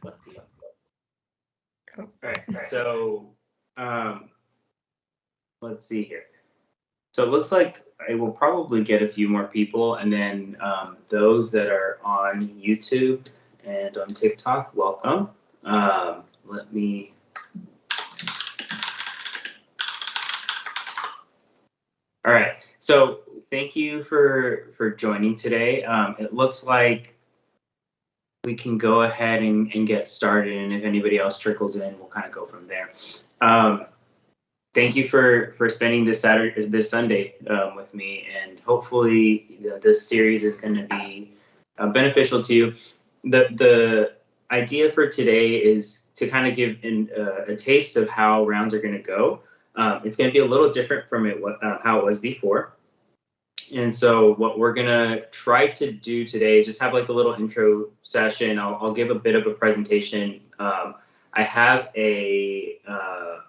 Let's see. All right, so let's see here. So it looks like I will probably get a few more people, and then those that are on YouTube and on TikTok, welcome. Let me. All right, so thank you for joining today. It looks like we can go ahead and get started, and if anybody else trickles in, we'll kind of go from there. Thank you for spending this Sunday with me, and hopefully this series is going to be beneficial to you. The idea for today is to kind of give a taste of how rounds are going to go. It's going to be a little different from how it was before. And so what we're going to try to do today is just have like a little intro session. I'll give a bit of a presentation. I have a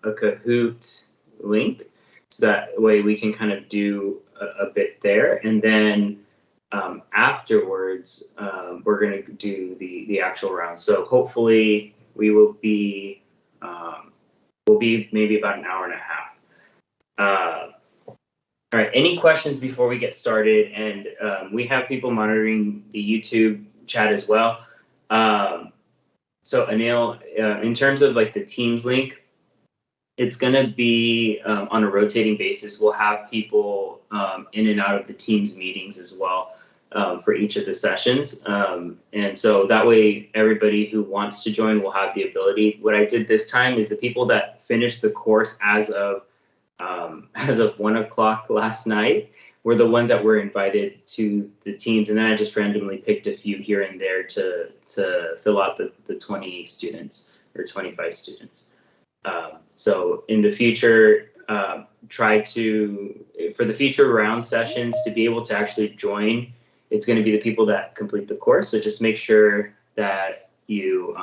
Kahoot link, so that way we can kind of do a bit there. And then afterwards, we're going to do the actual round. So hopefully we will be, maybe about an hour and a half. All right, any questions before we get started? And we have people monitoring the YouTube chat as well. So Anil, in terms of like the Teams link, it's gonna be on a rotating basis. We'll have people in and out of the Teams meetings as well for each of the sessions. And so that way everybody who wants to join will have the ability. What I did this time is the people that finished the course as of 1 o'clock last night were the ones that were invited to the Teams, and then I just randomly picked a few here and there to fill out the 20 students or 25 students. So in the future, try to, for the future round sessions, to be able to actually join, it's going to be the people that complete the course. So just make sure that you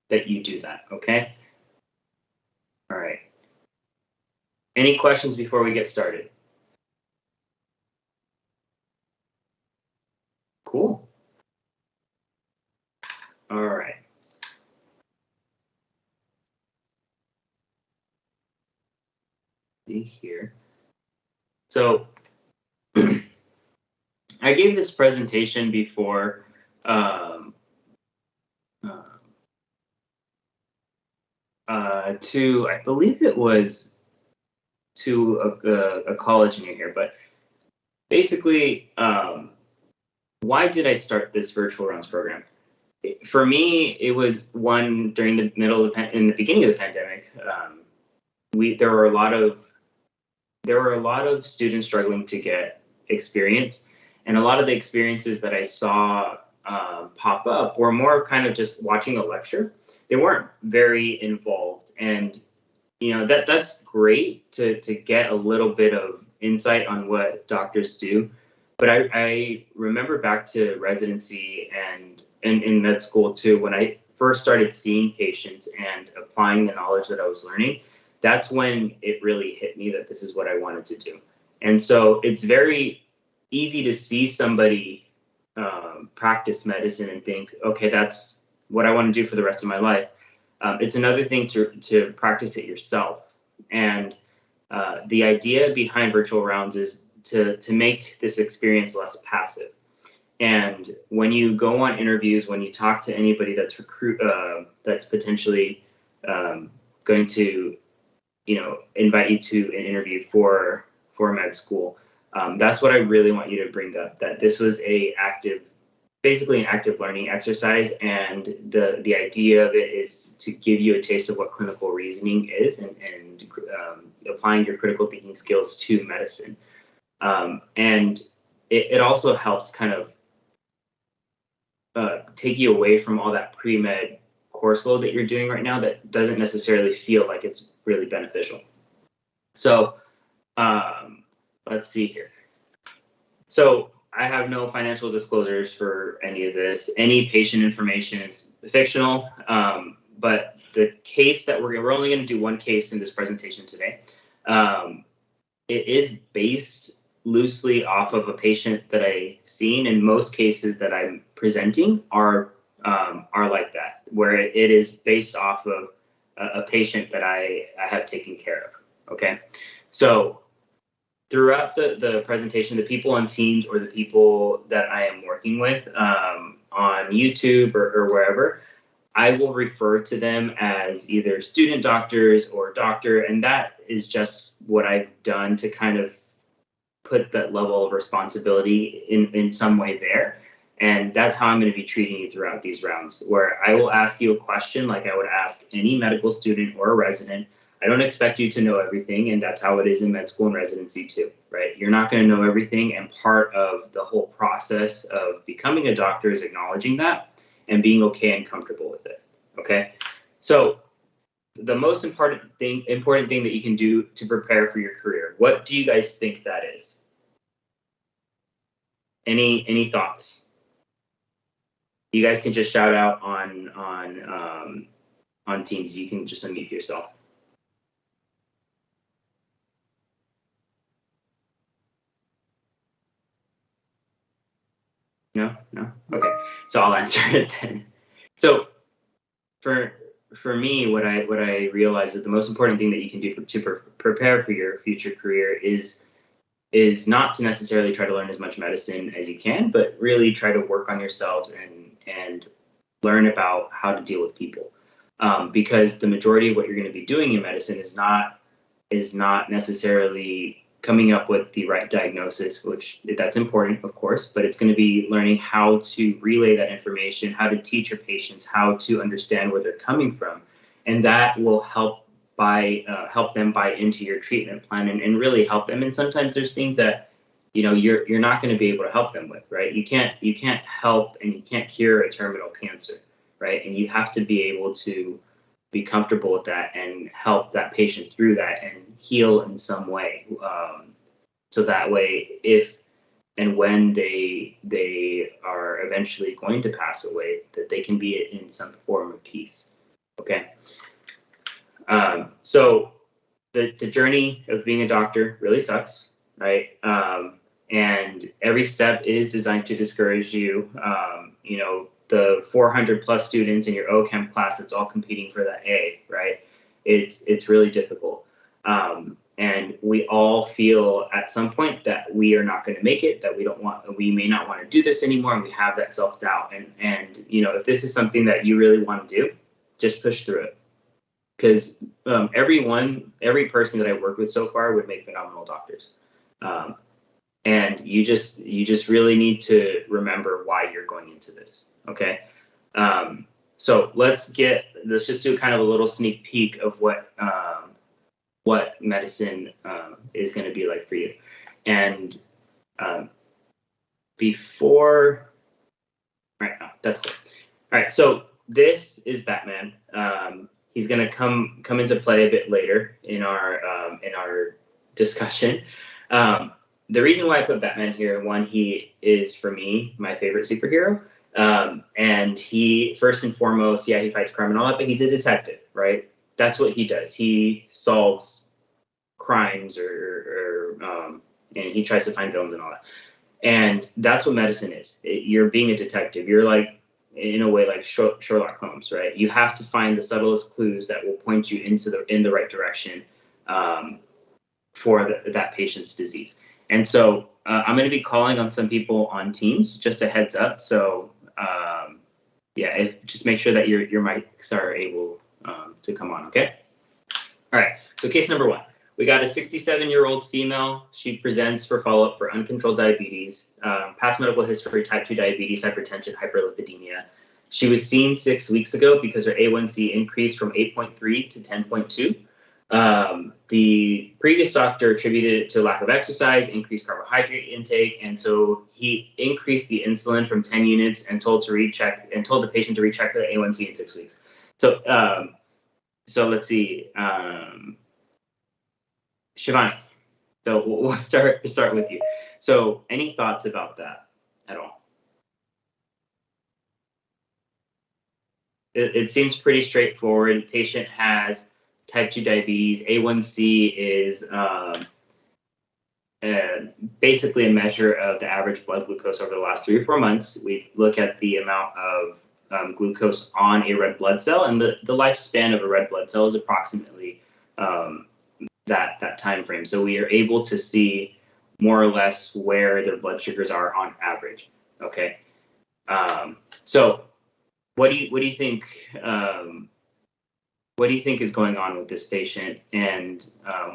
do that. Okay. All right. Any questions before we get started? Cool. All right. See here. So I gave this presentation before to, I believe it was to a college near here, but basically, why did I start this virtual rounds program? For me, it was one during the in the beginning of the pandemic. There were a lot of students struggling to get experience, and a lot of the experiences that I saw pop up were more kind of just watching a lecture. They weren't very involved, and you know that's great to get a little bit of insight on what doctors do. But I remember back to residency and in med school too, when I first started seeing patients and applying the knowledge that I was learning, that's when it really hit me that this is what I wanted to do. And so it's very easy to see somebody practice medicine and think, okay, that's what I want to do for the rest of my life. It's another thing to practice it yourself. And the idea behind virtual rounds is to make this experience less passive. And when you go on interviews, when you talk to anybody that's potentially going to, invite you to an interview for med school, that's what I really want you to bring up. That this was basically an active learning exercise, and the idea of it is to give you a taste of what clinical reasoning is and applying your critical thinking skills to medicine. And it also helps kind of take you away from all that pre-med course load that you're doing right now that doesn't necessarily feel like it's really beneficial. So let's see here. So I have no financial disclosures for any of this. Any patient information is fictional, but the case that we're only going to do one case in this presentation today. It is based loosely off of a patient that I've seen, and most cases that I'm presenting are are like that, where it is based off of a patient that I have taken care of. Okay, so throughout the presentation, the people on Teams or the people that I am working with on YouTube or wherever, I will refer to them as either student doctors or doctor, and that is just what I've done to kind of put that level of responsibility in some way there. And that's how I'm going to be treating you throughout these rounds, where I will ask you a question like I would ask any medical student or a resident. I don't expect you to know everything, and that's how it is in med school and residency too, right? You're not going to know everything, and part of the whole process of becoming a doctor is acknowledging that and being okay and comfortable with it, okay? So the most important thing that you can do to prepare for your career, what do you guys think that is? Any thoughts? You guys can just shout out on Teams. You can just unmute yourself. No? Okay, so I'll answer it then. So for me, what I realize is the most important thing that you can do to prepare for your future career is not to necessarily try to learn as much medicine as you can, but really try to work on yourselves and learn about how to deal with people. Because the majority of what you're going to be doing in medicine is not necessarily coming up with the right diagnosis, which that's important, of course, but it's going to be learning how to relay that information, how to teach your patients, how to understand where they're coming from. And that will help them buy into your treatment plan and really help them. And sometimes there's things that, you're not going to be able to help them with, right? You can't help and you can't cure a terminal cancer, right? And you have to be able to be comfortable with that and help that patient through that and heal in some way. So that way, if and when they are eventually going to pass away, that they can be in some form of peace. Okay. So the journey of being a doctor really sucks, right? And every step is designed to discourage you. The 400 plus students in your OChem class, it's all competing for that A, right? It's really difficult. And we all feel at some point that we are not going to make it, that we may not want to do this anymore, and we have that self-doubt. And if this is something that you really want to do, just push through it. Because every person that I've worked with so far would make phenomenal doctors. And you just really need to remember why you're going into this. Okay. So let's just do kind of a little sneak peek of what medicine is going to be like for you. And before right now, that's cool. All right. So this is Batman. He's going to come into play a bit later in our discussion. The reason why I put Batman here, one, he is, for me, my favorite superhero. And he, first and foremost, he fights crime and all that, but he's a detective, right? That's what he does. He solves crimes and he tries to find villains and all that. And that's what medicine is. You're being a detective. You're like, in a way, like Sherlock Holmes, right? You have to find the subtlest clues that will point you in the right direction for that patient's disease. And so I'm going to be calling on some people on Teams, just a heads up. So just make sure that your mics are able to come on, okay? All right, so case number 1. We got a 67-year-old female. She presents for follow-up for uncontrolled diabetes, past medical history, type 2 diabetes, hypertension, hyperlipidemia. She was seen 6 weeks ago because her A1C increased from 8.3 to 10.2. The previous doctor attributed it to lack of exercise, increased carbohydrate intake, and so he increased the insulin from 10 units and told the patient to recheck the A1C in 6 weeks. So let's see, Shivani. So we'll start with you. So any thoughts about that at all? It seems pretty straightforward. The patient has type 2 diabetes. A1C is basically a measure of the average blood glucose over the last 3 or 4 months. We look at the amount of glucose on a red blood cell, and the lifespan of a red blood cell is approximately that time frame. So we are able to see more or less where their blood sugars are on average. Okay. So what do you think? What do you think is going on with this patient, and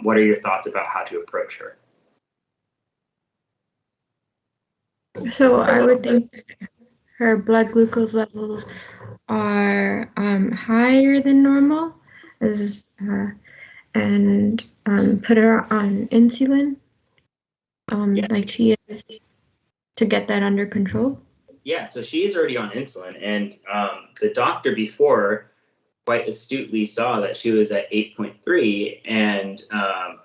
what are your thoughts about how to approach her? So I would think her blood glucose levels are higher than normal, and put her on insulin, Yeah. like she is, to get that under control. Yeah, so she is already on insulin, and the doctor before quite astutely saw that she was at 8.3 and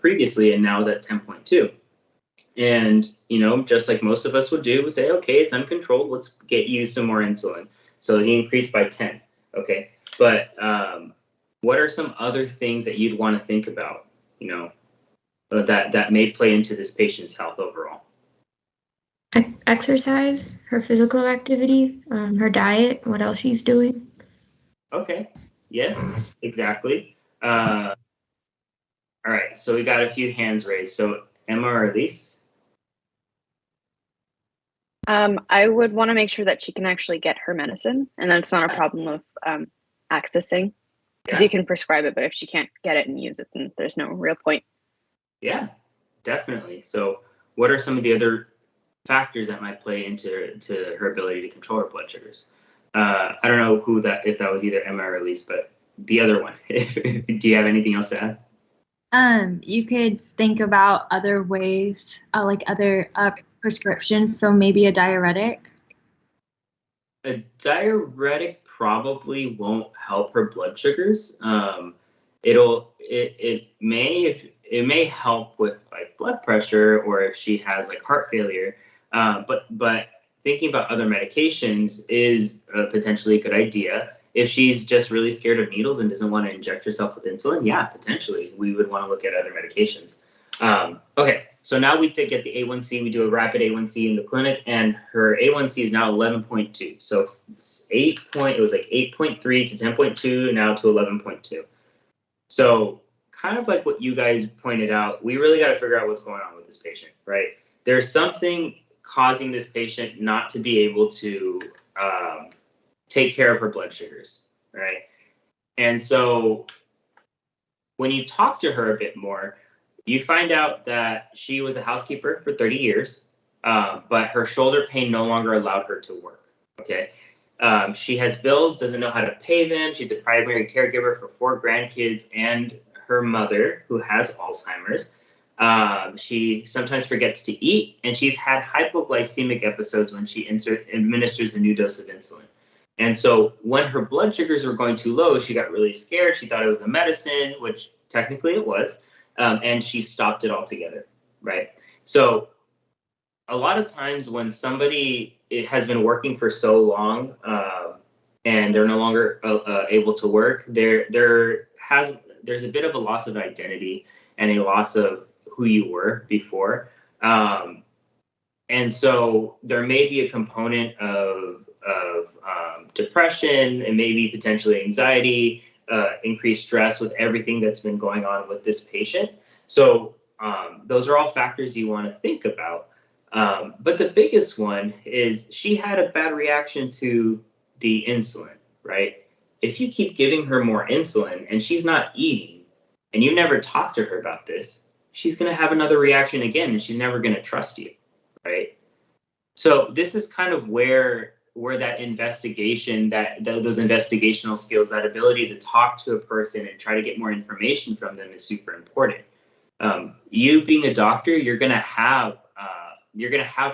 previously, and now is at 10.2. And, just like most of us would do, would say, okay, it's uncontrolled. Let's get you some more insulin. So he increased by 10. Okay. But what are some other things that you'd want to think about, that may play into this patient's health overall? Exercise, her physical activity, her diet, what else she's doing. Okay. Yes, exactly. All right. So we got a few hands raised. So Emma or Elise? I would want to make sure that she can actually get her medicine, and that's not a problem of accessing, because you can prescribe it, but if she can't get it and use it, then there's no real point. Yeah, definitely. So what are some of the other factors that might play into her ability to control her blood sugars? I don't know if that was either Emma or Elise, but the other one. Do you have anything else to add? You could think about other ways, like other prescriptions. So maybe a diuretic. A diuretic probably won't help her blood sugars. It may help with like blood pressure, or if she has like heart failure. But thinking about other medications is potentially a good idea. If she's just really scared of needles and doesn't want to inject herself with insulin, yeah, potentially we would want to look at other medications. Okay, so now we get the A1C. We do a rapid A1C in the clinic, and her A1C is now 11.2. So it was like 8.3 to 10.2, now to 11.2. So kind of like what you guys pointed out, we really got to figure out what's going on with this patient, right? There's something causing this patient not to be able to take care of her blood sugars, right? And so when you talk to her a bit more, you find out that she was a housekeeper for 30 years, but her shoulder pain no longer allowed her to work, okay? She has bills, doesn't know how to pay them. She's a primary caregiver for 4 grandkids and her mother, who has Alzheimer's. She sometimes forgets to eat, and she's had hypoglycemic episodes when she administers a new dose of insulin. And so when her blood sugars were going too low, she got really scared. She thought it was the medicine, which technically it was, and she stopped it altogether, right? So a lot of times when somebody has been working for so long and they're no longer able to work, there's a bit of a loss of identity and a loss of who you were before. And so there may be a component of depression and maybe potentially anxiety, increased stress with everything that's been going on with this patient. So those are all factors you want to think about. But the biggest one is she had a bad reaction to the insulin, right? If you keep giving her more insulin and she's not eating, and you never talk to her about this, she's going to have another reaction again, and she's never going to trust you, right? So this is kind of where that investigation, those investigational skills, that ability to talk to a person and try to get more information from them is super important. You being a doctor, you're going to have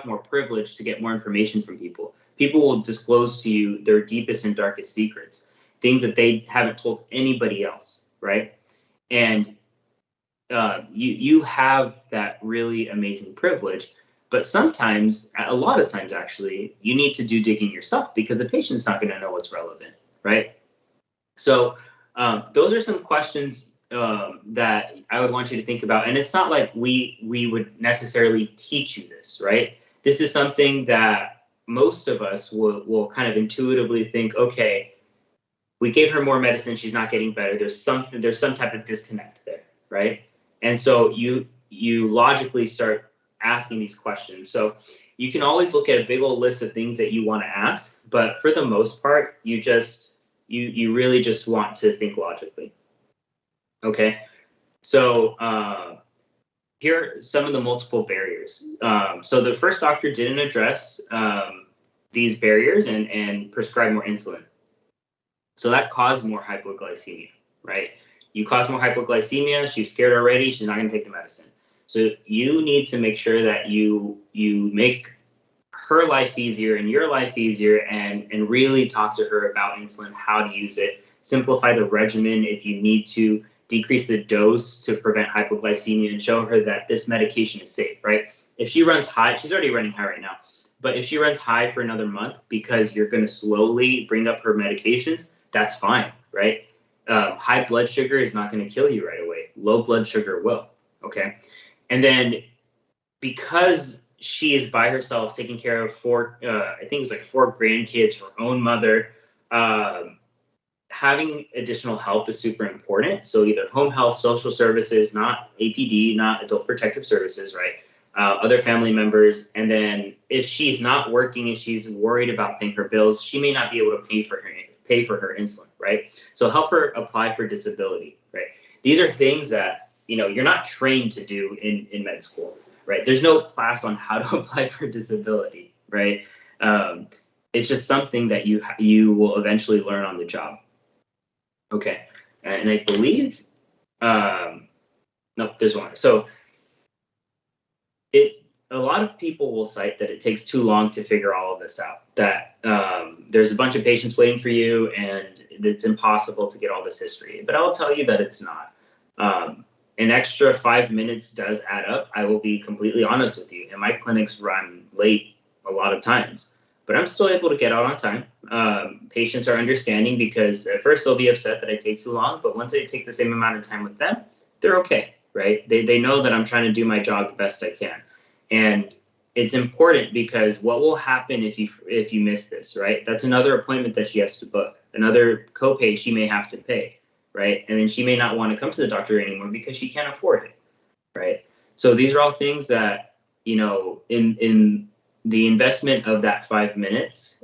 more privilege to get more information from people. People will disclose to you their deepest and darkest secrets, things that they haven't told anybody else, right? And you have that really amazing privilege. But sometimes, a lot of times actually, you need to do digging yourself because the patient's not going to know what's relevant, right? So those are some questions that I would want you to think about. And it's not like we would necessarily teach you this, right? This is something that most of us will kind of intuitively think, okay, we gave her more medicine, she's not getting better. There's some type of disconnect there, right? And so you logically start asking these questions. So you can always look at a big old list of things that you want to ask, but for the most part, you really just want to think logically. Okay, so here are some of the multiple barriers. So the first doctor didn't address these barriers and prescribe more insulin. So that caused more hypoglycemia, right? You cause more hypoglycemia, she's scared already, she's not going to take the medicine. So you need to make sure that you make her life easier and your life easier, and really talk to her about insulin, how to use it, simplify the regimen if you need to, decrease the dose to prevent hypoglycemia, and show her that this medication is safe, right? If she runs high, she's already running high right now, but if she runs high for another month because you're going to slowly bring up her medications, that's fine, right? High blood sugar is not going to kill you right away. Low blood sugar will, okay? And then because she is by herself taking care of four grandkids, her own mother, having additional help is super important. So either home health, social services, not APD, not adult protective services, right? Other family members. And then if she's not working and she's worried about paying her bills, she may not be able to pay for her insulin, right? So help her apply for disability, right? These are things that, you're not trained to do in med school, right? There's no class on how to apply for disability, right? It's just something that you will eventually learn on the job. Okay, and I believe, nope, there's one. So a lot of people will cite that it takes too long to figure all of this out, that there's a bunch of patients waiting for you and it's impossible to get all this history. But I'll tell you that it's not. An extra 5 minutes does add up. I will be completely honest with you. And my clinics run late a lot of times, but I'm still able to get out on time. Patients are understanding because at first they'll be upset that I take too long, but once I take the same amount of time with them, they're okay, right? They know that I'm trying to do my job the best I can. And it's important because what will happen if you miss this, right? That's another appointment that she has to book, another copay she may have to pay, right? And then she may not want to come to the doctor anymore because she can't afford it, right? So these are all things that, in the investment of that 5 minutes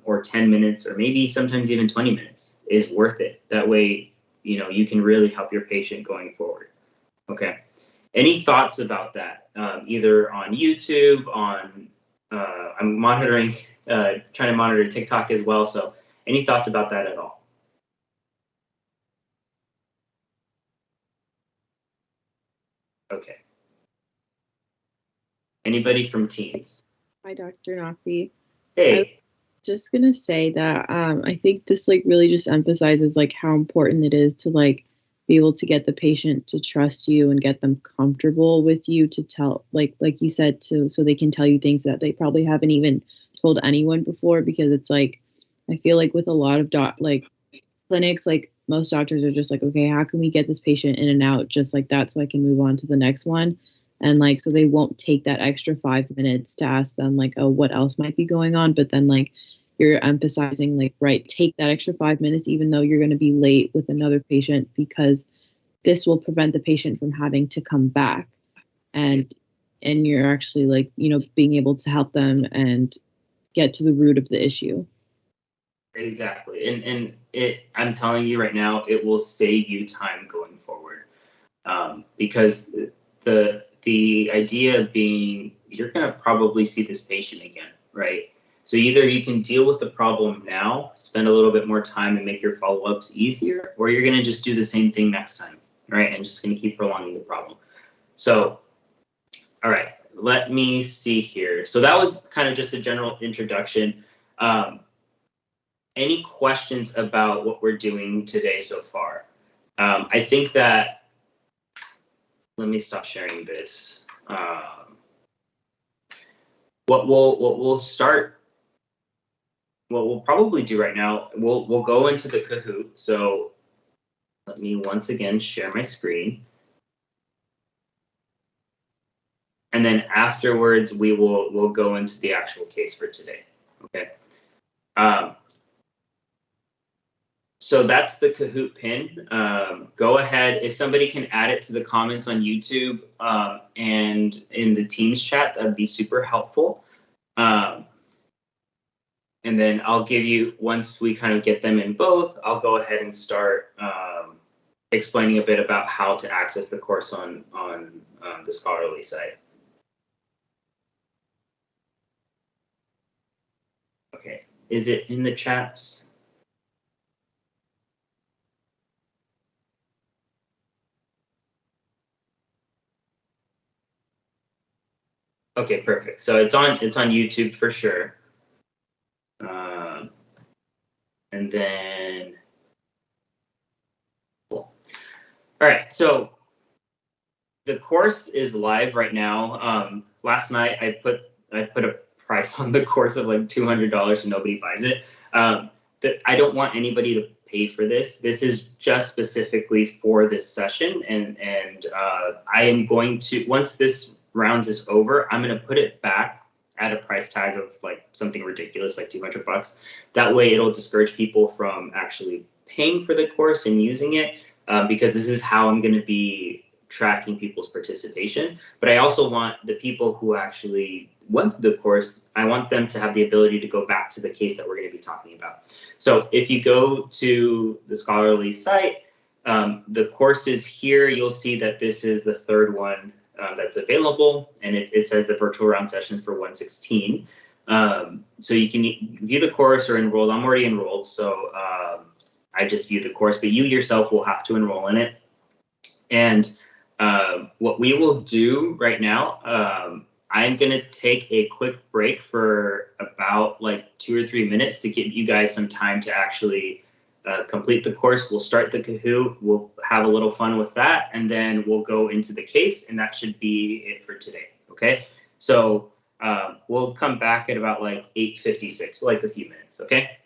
or 10 minutes or maybe sometimes even 20 minutes is worth it. That way, you can really help your patient going forward. Okay. Any thoughts about that? Either on YouTube, I'm monitoring, trying to monitor TikTok as well. So any thoughts about that at all? Okay. Anybody from Teams? Hi, Dr. Nafi. Hey. Just gonna say that I think this really just emphasizes how important it is to be able to get the patient to trust you and get them comfortable with you to tell like you said so they can tell you things that they probably haven't even told anyone before, because it's I feel with a lot of clinics, most doctors are just okay, how can we get this patient in and out just like that so I can move on to the next one? And so they won't take that extra 5 minutes to ask them oh, what else might be going on. But then you're emphasizing right, take that extra 5 minutes, even though you're going to be late with another patient, because this will prevent the patient from having to come back. And you're actually being able to help them and get to the root of the issue. Exactly. And I'm telling you right now, it will save you time going forward. Because the idea being you're going to probably see this patient again, right? So either you can deal with the problem now, spend a little bit more time and make your follow-ups easier, or you're going to just do the same thing next time, right? And just going to keep prolonging the problem. So, all right, let me see here. So that was kind of just a general introduction. Any questions about what we're doing today so far? I think that, let me stop sharing this. What we'll probably do right now, we'll go into the Kahoot. So let me once again share my screen. And then afterwards, we'll go into the actual case for today. Okay. So that's the Kahoot pin. Go ahead, if somebody can add it to the comments on YouTube and in the Teams chat, that'd be super helpful. And then I'll give you, once we kind of get them in both, I'll go ahead and start explaining a bit about how to access the course on the Scholarly site. Okay, is it in the chats? Okay, perfect. So it's on YouTube for sure. And then, cool. All right, so the course is live right now. Last night I put a price on the course of like $200 and nobody buys it. But I don't want anybody to pay for this. This is just specifically for this session, and I am going to, once this rounds is over, I'm going to put it back at a price tag of like something ridiculous, like $200. That way, it'll discourage people from actually paying for the course and using it, because this is how I'm going to be tracking people's participation. But I also want the people who actually went through the course, I want them to have the ability to go back to the case that we're going to be talking about. So if you go to the Scholarly site, the courses here, you'll see that this is the third one that's available, and it says the virtual round session for 116. So you can view the course or enroll. I'm already enrolled, so I just view the course, but you yourself will have to enroll in it. And what we will do right now, I'm going to take a quick break for about like 2 or 3 minutes to give you guys some time to actually complete the course. We'll start the Kahoot, we'll have a little fun with that, and then we'll go into the case, and that should be it for today, okay? So we'll come back at about like 8:56, so like a few minutes, okay?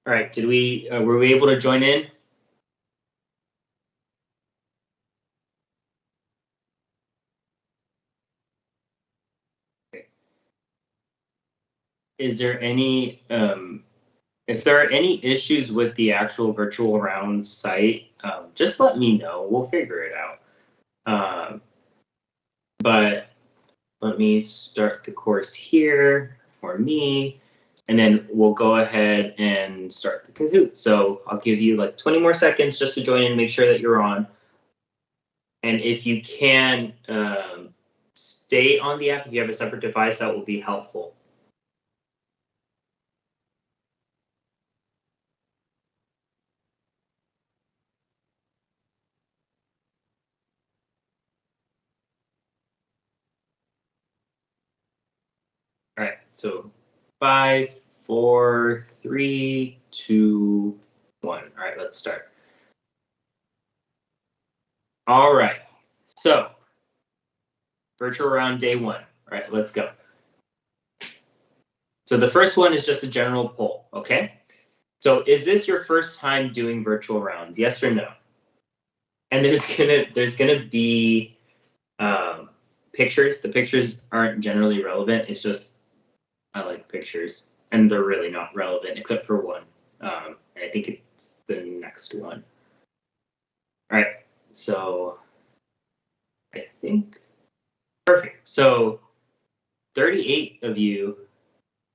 All right, did we were we able to join in? Okay. Is there any if there are any issues with the actual virtual round site, just let me know. We'll figure it out. But let me start the course here for me, and then we'll go ahead and start the Kahoot. So I'll give you like 20 more seconds just to join in, make sure that you're on. And if you can stay on the app, if you have a separate device, that will be helpful. All right, so 5, 4, 3, 2, 1. All right, let's start. All right, so virtual round day 1. All right, let's go. So the first one is just a general poll, okay? So is this your first time doing virtual rounds? Yes or no? And there's gonna be pictures. The pictures aren't generally relevant. It's just I like pictures, and they're really not relevant except for one. I think it's the next one. All right, so I think perfect. So 38 of you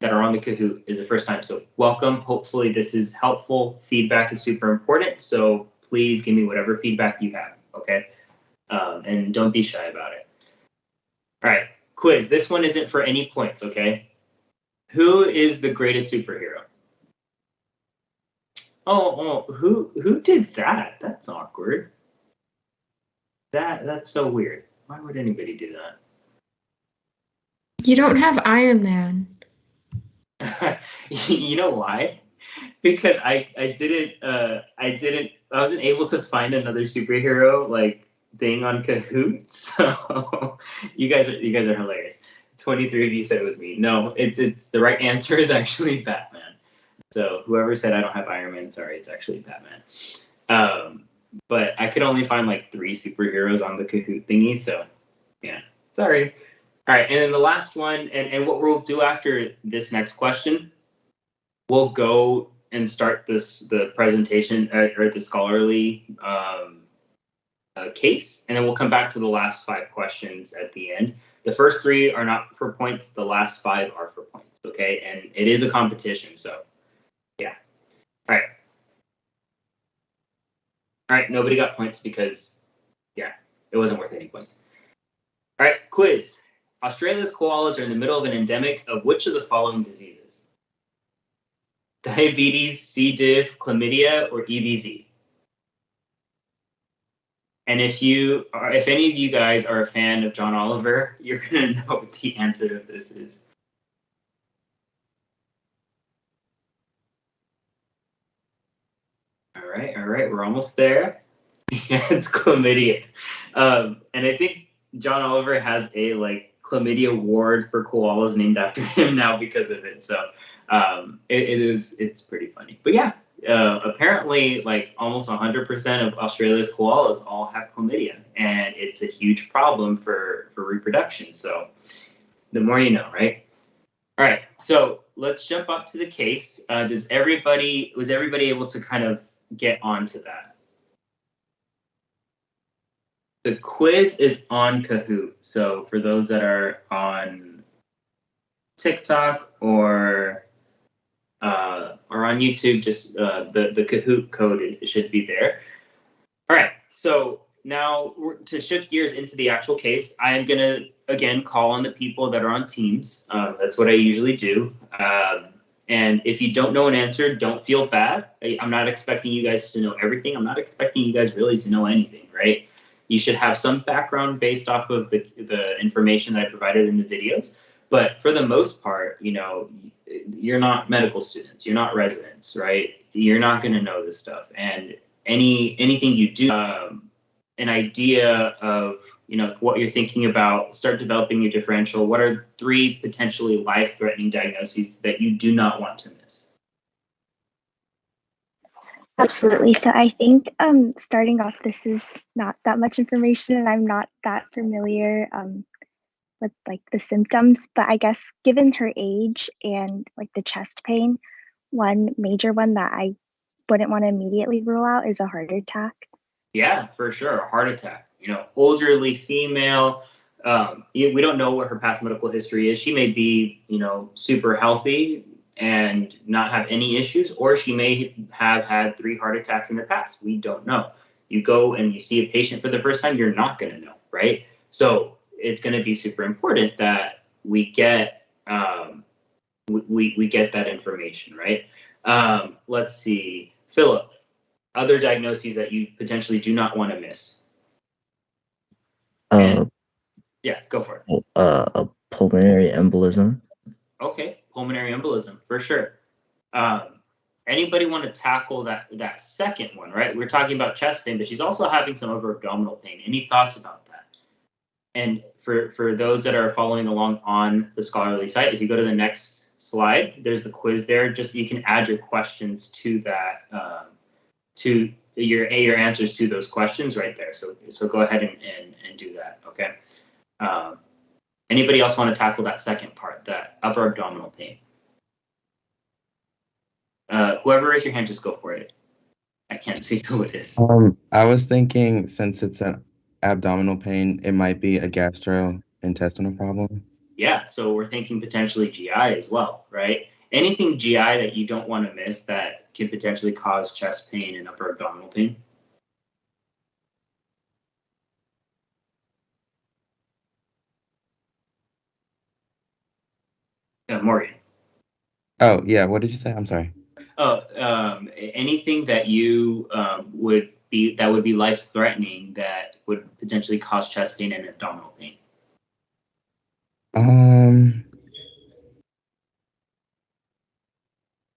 that are on the Kahoot is the first time. So welcome. Hopefully this is helpful. Feedback is super important. So please give me whatever feedback you have, okay? And don't be shy about it. All right, quiz. This one isn't for any points, okay? Who is the greatest superhero? Oh, who did that? That's awkward. That's so weird. Why would anybody do that? You don't have Iron Man. You know why? Because I wasn't able to find another superhero like thing on Kahoot. So you guys are hilarious. 23 of you said it was me. No, it's the right answer is actually Batman. So whoever said I don't have Iron Man, sorry, it's actually Batman. But I could only find like 3 superheroes on the Kahoot thingy, so yeah, sorry. All right, and then the last one, and what we'll do after this next question, we'll go and start the presentation or the scholarly case, and then we'll come back to the last 5 questions at the end. The first 3 are not for points. The last 5 are for points, okay? And it is a competition, so yeah. All right. All right, nobody got points because, yeah, it wasn't worth any points. All right, quiz. Australia's koalas are in the middle of an endemic of which of the following diseases? Diabetes, C. diff, chlamydia, or EBV? And if any of you guys are a fan of John Oliver, you're gonna know what the answer to this is. All right, we're almost there. Yeah, it's chlamydia. And I think John Oliver has a like chlamydia ward for koalas named after him now because of it. So it's pretty funny. But yeah, apparently like almost 100% of Australia's koalas all have chlamydia, and it's a huge problem for reproduction. So the more you know, right? All right, so let's jump up to the case. Was everybody able to kind of get onto that? The quiz is on Kahoot. So for those that are on TikTok or on YouTube, just the Kahoot code it should be there. All right. So now to shift gears into the actual case, I am going to, again, call on the people that are on teams. That's what I usually do. And if you don't know an answer, don't feel bad. I'm not expecting you guys to know everything. I'm not expecting you guys really to know anything, right? You should have some background based off of the information that I provided in the videos. But for the most part, you know, you're not medical students. You're not residents, right? You're not going to know this stuff. And anything you do, an idea of, you know, what you're thinking about, start developing your differential. What are 3 potentially life-threatening diagnoses that you do not want to miss? Absolutely. So I think starting off, this is not that much information, and I'm not that familiar with like the symptoms, but I guess given her age and like the chest pain, one major one that I wouldn't want to immediately rule out is a heart attack. Yeah, for sure. A heart attack. Elderly female. We don't know what her past medical history is. She may be, super healthy and not have any issues, or she may have had 3 heart attacks in the past. We don't know. You go and you see a patient for the first time, you're not going to know, right? So it's going to be super important that we get we get that information, right? Let's see, Philip. Other diagnoses that you potentially do not want to miss. Yeah, go for it. A pulmonary embolism. Okay, pulmonary embolism for sure. Anybody want to tackle that second one, right? We're talking about chest pain, but she's also having some of her abdominal pain. Any thoughts about that? And for those that are following along on the Scholarly site, if you go to the next slide, there's the quiz there. Just you can add your questions to that, to your answers to those questions right there. So go ahead and do that. Okay. Anybody else want to tackle that second part, that upper abdominal pain? Whoever raised your hand, just go for it. I can't see who it is. I was thinking since it's an abdominal pain, it might be a gastrointestinal problem. Yeah, so we're thinking potentially GI as well, right? Anything GI that you don't want to miss that could potentially cause chest pain and upper abdominal pain? Morgan. Oh, yeah. What did you say? I'm sorry. Oh, anything that you would be life-threatening that would potentially cause chest pain and abdominal pain? And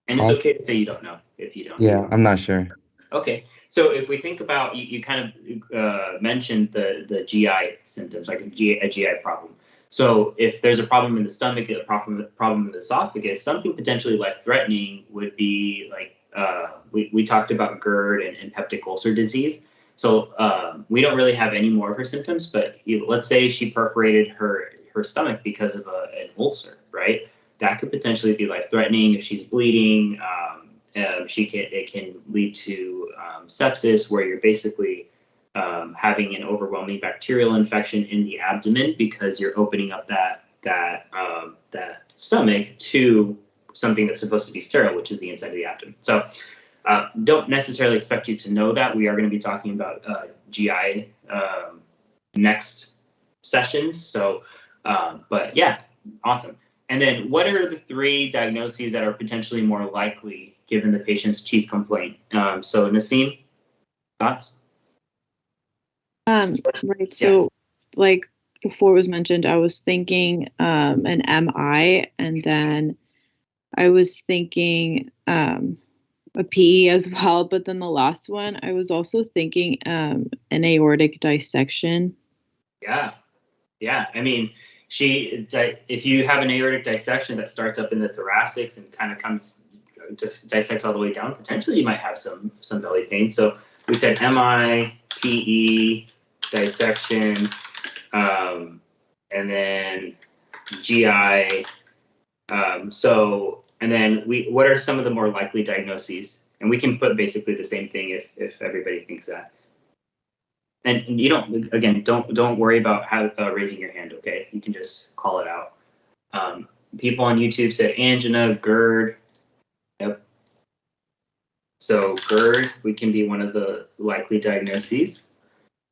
it's okay to say you don't know if you don't. Yeah, I'm not sure. Okay, so if we think about, you kind of mentioned the GI symptoms, like a GI problem. So if there's a problem in the stomach, a problem in the esophagus, something potentially life-threatening would be like, we talked about GERD and peptic ulcer disease. So we don't really have any more of her symptoms, but let's say she perforated her stomach because of an ulcer, right? That could potentially be life-threatening if she's bleeding. It can lead to sepsis, where you're basically having an overwhelming bacterial infection in the abdomen because you're opening up that stomach to something that's supposed to be sterile, which is the inside of the abdomen. So don't necessarily expect you to know that. We are going to be talking about GI next sessions. So, but yeah, awesome. And then what are the 3 diagnoses that are potentially more likely given the patient's chief complaint? So Naseem, thoughts? Right. So, like before was mentioned, I was thinking an MI, and then I was thinking a PE as well. But then the last one, I was also thinking an aortic dissection. Yeah. I mean, if you have an aortic dissection that starts up in the thoracics and kind of just dissects all the way down, potentially you might have some belly pain. So we said MI, PE, dissection, and then GI. And then what are some of the more likely diagnoses? And we can put basically the same thing if everybody thinks that. And you don't worry about raising your hand, okay? You can just call it out. People on YouTube said angina, GERD. Yep. So GERD, we can be one of the likely diagnoses.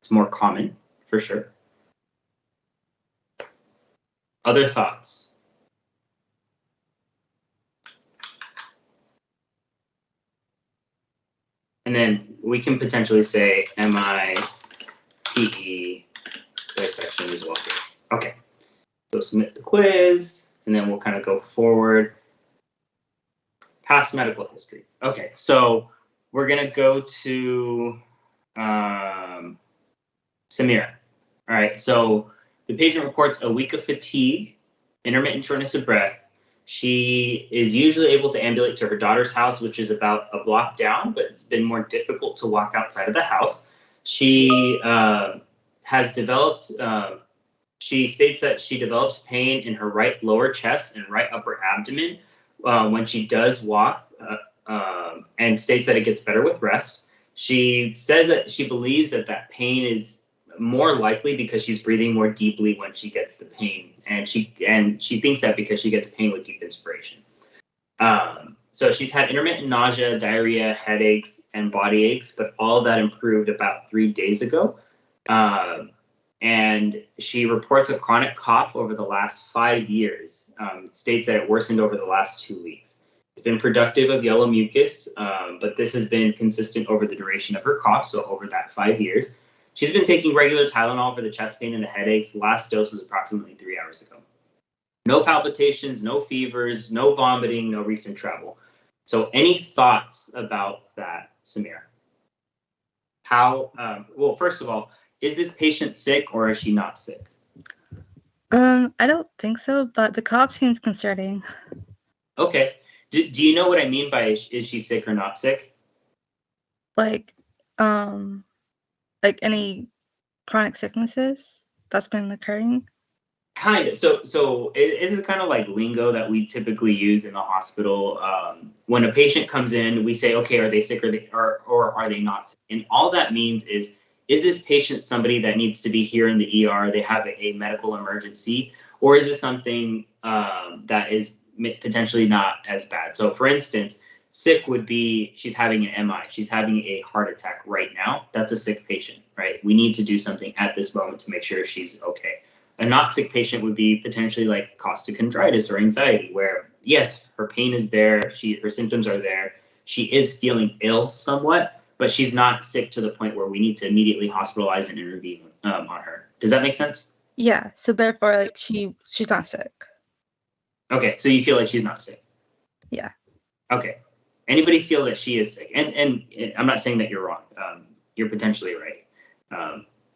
It's more common, for sure. Other thoughts? And then we can potentially say MI, PE, dissection as well here. Okay, so submit the quiz, and then we'll kind of go forward. Past medical history. Okay, so we're going to go to Samira. All right, so the patient reports a week of fatigue, intermittent shortness of breath, She is usually able to ambulate to her daughter's house, which is about a block down, but it's been more difficult to walk outside of the house. She has developed, she states that she develops pain in her right lower chest and right upper abdomen when she does walk, and states that it gets better with rest. She says that she believes that that pain is more likely because she's breathing more deeply when she gets the pain, and she thinks that because she gets pain with deep inspiration. So she's had intermittent nausea, diarrhea, headaches, and body aches, but all of that improved about 3 days ago. And she reports a chronic cough over the last 5 years. States that it worsened over the last 2 weeks. It's been productive of yellow mucus, but this has been consistent over the duration of her cough, so over that 5 years. She's been taking regular Tylenol for the chest pain and the headaches. The last dose was approximately 3 hours ago. No palpitations, no fevers, no vomiting, no recent travel. So any thoughts about that, Samir? How, well, first of all, is this patient sick or is she not sick? I don't think so, but the cough seems concerning. Okay. Do you know what I mean by is she sick or not sick? Like any chronic sicknesses that's been occurring? Kind of. So it is kind of like lingo that we typically use in the hospital. When a patient comes in, we say, okay, are they sick or are they not sick? And all that means is this patient somebody that needs to be here in the ER? They have a medical emergency, or is this something that is potentially not as bad? So for instance, sick would be she's having an MI, she's having a heart attack right now. That's a sick patient, right? We need to do something at this moment to make sure she's okay. A not sick patient would be potentially like costochondritis or anxiety, where yes, her pain is there, her symptoms are there, she is feeling ill somewhat, but she's not sick to the point where we need to immediately hospitalize and intervene on her. Does that make sense? Yeah. So therefore, like she's not sick. Okay, so you feel like she's not sick? Yeah. Okay. Anybody feel that she is sick? And I'm not saying that you're wrong. You're potentially right.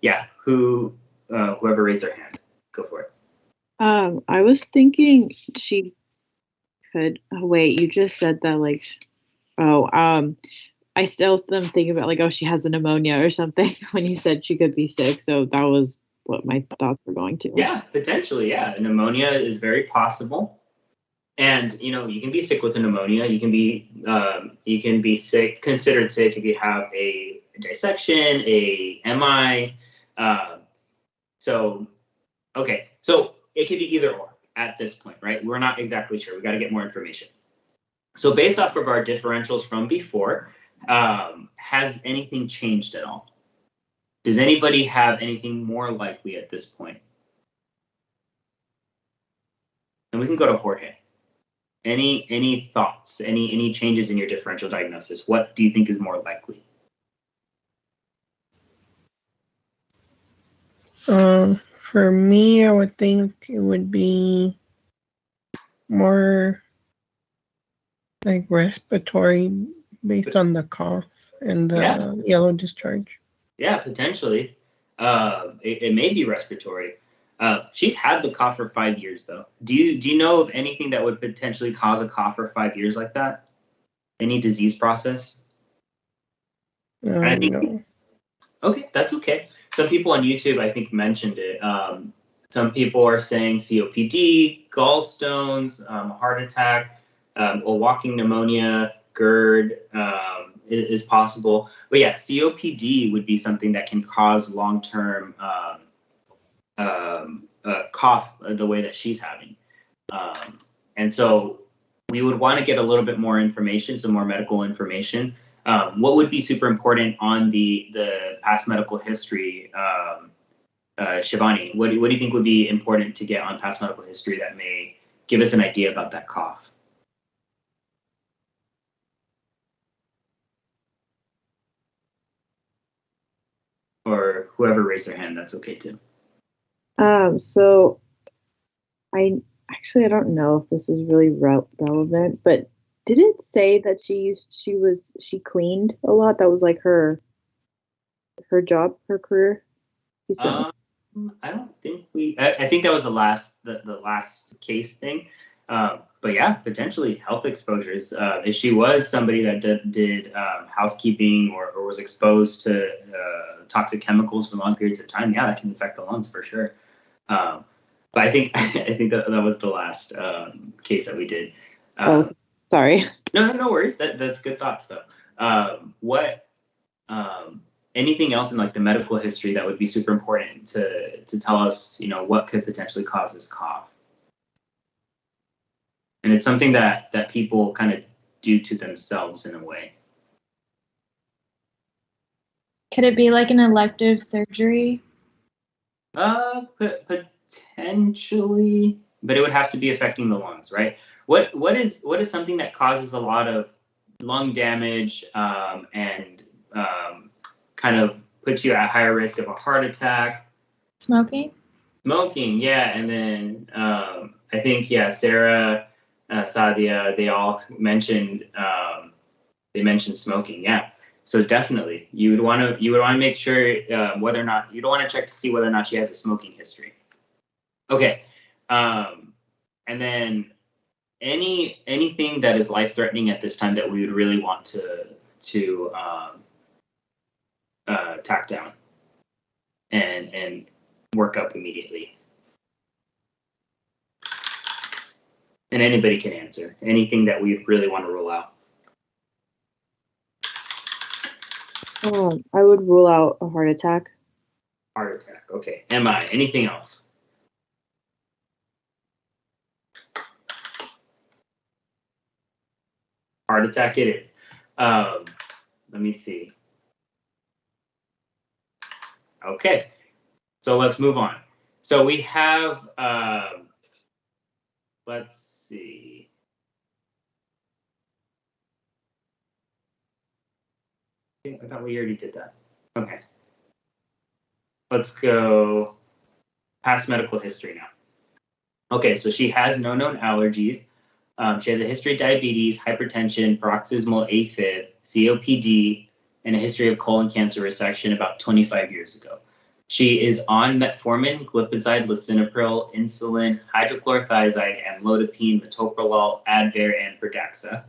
Yeah. Whoever raised their hand, go for it. I was thinking she could. Oh, wait, you just said that like. I still am thinking about like, oh, she has a pneumonia or something when you said she could be sick. So that was what my thoughts were going to. Yeah, potentially. Yeah, pneumonia is very possible. And you can be sick with a pneumonia. You can be sick, considered sick if you have a dissection, a MI. So it could be either or at this point, right? We're not exactly sure. We got to get more information. So based off of our differentials from before, has anything changed at all? Does anybody have anything more likely at this point? And we can go to Jorge. Any thoughts? Any changes in your differential diagnosis? What do you think is more likely? For me, I would think it would be more like respiratory based on the cough and the yellow discharge. Yeah, potentially. It may be respiratory. She's had the cough for 5 years, though. Do you know of anything that would potentially cause a cough for 5 years like that? Any disease process? No. Okay, that's okay. Some people on YouTube, I think, mentioned it. Some people are saying COPD, gallstones, heart attack, or walking pneumonia, GERD is possible. But yeah, COPD would be something that can cause long-term cough the way that she's having. And so we would want to get a little bit more information, some more medical information. What would be super important on the past medical history, Shivani? What do you think would be important to get on past medical history that may give us an idea about that cough? Or whoever raised their hand, that's okay too. So I don't know if this is really relevant, but did it say that she cleaned a lot? That was like her job, her career. I don't think I think that was the last case thing. But yeah, potentially health exposures. If she was somebody that did housekeeping or was exposed to toxic chemicals for long periods of time, yeah, that can affect the lungs for sure. But I think I think that was the last case that we did. Sorry. No worries. That's good thoughts though. What anything else in like the medical history that would be super important to tell us, what could potentially cause this cough? And it's something that people kind of do to themselves in a way. Could it be like an elective surgery? Potentially, but it would have to be affecting the lungs, right? What is something that causes a lot of lung damage and kind of puts you at higher risk of a heart attack? Smoking? Smoking, yeah. And then I think, Sarah, Sadia, they all mentioned smoking, yeah. So definitely, you would want to make sure whether or not you don't want to check to see whether or not she has a smoking history. Okay, and then anything that is life threatening at this time that we would really want to tack down and work up immediately. And anybody can answer anything that we really want to rule out. I would rule out a heart attack. Heart attack. Okay. MI. Anything else? Heart attack it is. Let me see. Okay. So let's move on. So we have, let's see. I thought we already did that. Okay. Let's go past medical history now. Okay, so she has no known allergies. She has a history of diabetes, hypertension, paroxysmal AFib, COPD, and a history of colon cancer resection about 25 years ago. She is on metformin, glipizide, lisinopril, insulin, hydrochlorothiazide, amlodipine, metoprolol, Advair, and Pradaxa.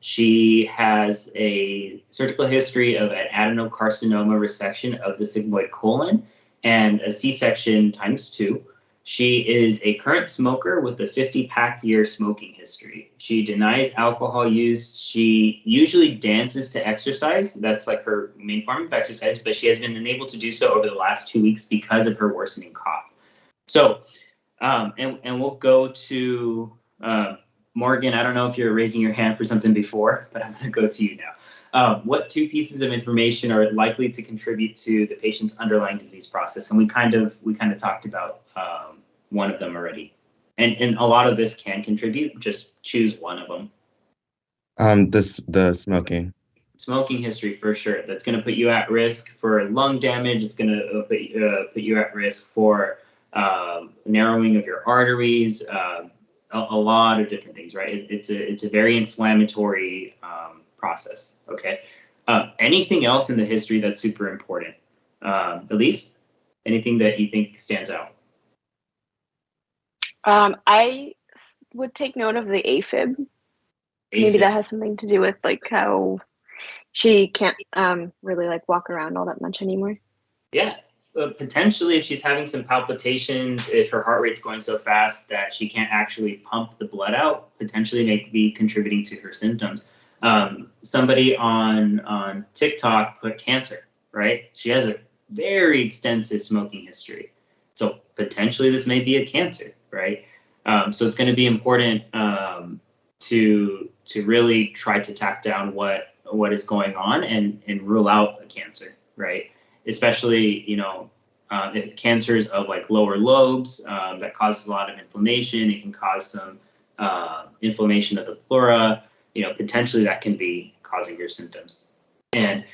She has a surgical history of an adenocarcinoma resection of the sigmoid colon and a C-section ×2. She is a current smoker with a 50-pack year smoking history. She denies alcohol use. She usually dances to exercise. That's like her main form of exercise, but she has been unable to do so over the last 2 weeks because of her worsening cough. So, and we'll go to Morgan. I don't know if you're raising your hand for something before, but I'm going to go to you now. What 2 pieces of information are likely to contribute to the patient's underlying disease process? And we kind of talked about one of them already. And a lot of this can contribute. Just choose one of them. The smoking. Smoking history for sure. That's going to put you at risk for lung damage. It's going to put you at risk for narrowing of your arteries. A lot of different things, right? It's a very inflammatory process. Okay. Anything else in the history that's super important? Elise, anything that you think stands out? I would take note of the AFib. Maybe that has something to do with like how she can't really like walk around all that much anymore. Yeah. Potentially, if she's having some palpitations, if her heart rate's going so fast that she can't actually pump the blood out, potentially may be contributing to her symptoms. Somebody on TikTok put cancer, right? She has a very extensive smoking history. So potentially this may be a cancer, right? So it's going to be important to really try to tack down what is going on and rule out a cancer, right? Especially, if cancers of like lower lobes, that causes a lot of inflammation. It can cause some inflammation of the pleura. Potentially that can be causing your symptoms. And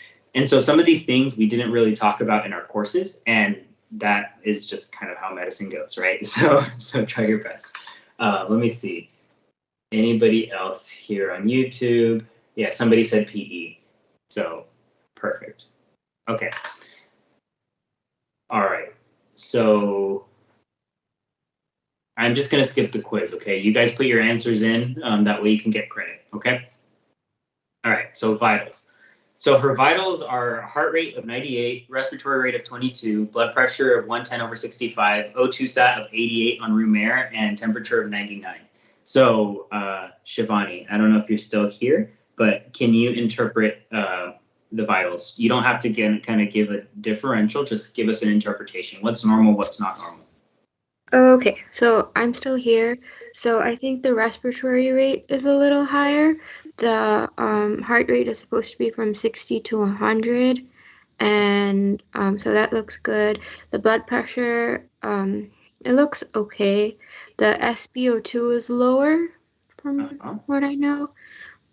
so some of these things we didn't really talk about in our courses, and that is just kind of how medicine goes, right? So try your best. Let me see. Anybody else here on YouTube? Yeah, somebody said PE. So perfect. Okay. All right. So I'm just going to skip the quiz, okay? You guys put your answers in. That way you can get credit, okay? All right, so vitals. So her vitals are heart rate of 98, respiratory rate of 22, blood pressure of 110/65, O2 sat of 88 on room air, and temperature of 99. So, Shivani, I don't know if you're still here, but can you interpret the vitals? You don't have to kind of give a differential, just give us an interpretation. What's normal, what's not normal? Okay, so I'm still here. So I think the respiratory rate is a little higher. The heart rate is supposed to be from 60 to 100, and so that looks good. The blood pressure, it looks okay. The SpO2 is lower from what I know,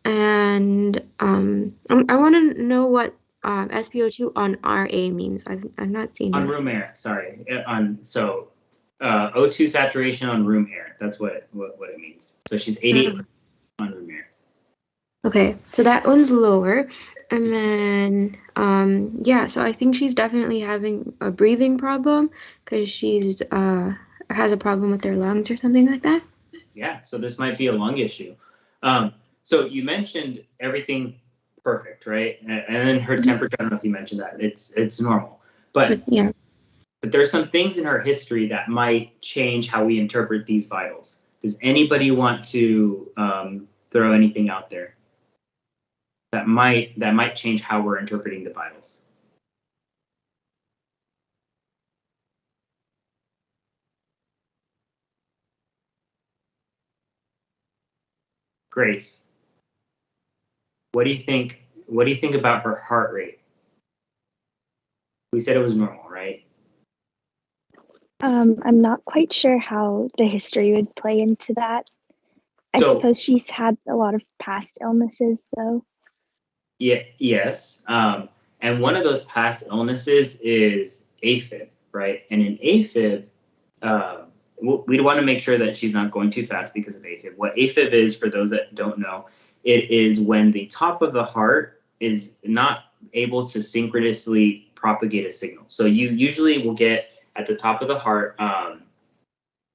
and I want to know what SpO2 on RA means. I've not seen On it. room air, sorry. O2 saturation on room air. That's what it means. So she's 88 on room air. Okay, so that one's lower. And then, yeah, so I think she's definitely having a breathing problem because she's has a problem with her lungs or something like that. Yeah, so this might be a lung issue. So you mentioned everything perfect, right? And then her temperature, I don't know if you mentioned that. It's normal. But yeah. But there's some things in her history that might change how we interpret these vitals. Does anybody want to throw anything out there that might change how we're interpreting the vitals? Grace, what do you think? What do you think about her heart rate? We said it was normal, right? I'm not quite sure how the history would play into that. I suppose she's had a lot of past illnesses, though. Yeah. Yes. And one of those past illnesses is Afib, right? And in Afib, we want to make sure that she's not going too fast because of Afib. What Afib is, for those that don't know, it is when the top of the heart is not able to synchronously propagate a signal. So you usually will get at the top of the heart,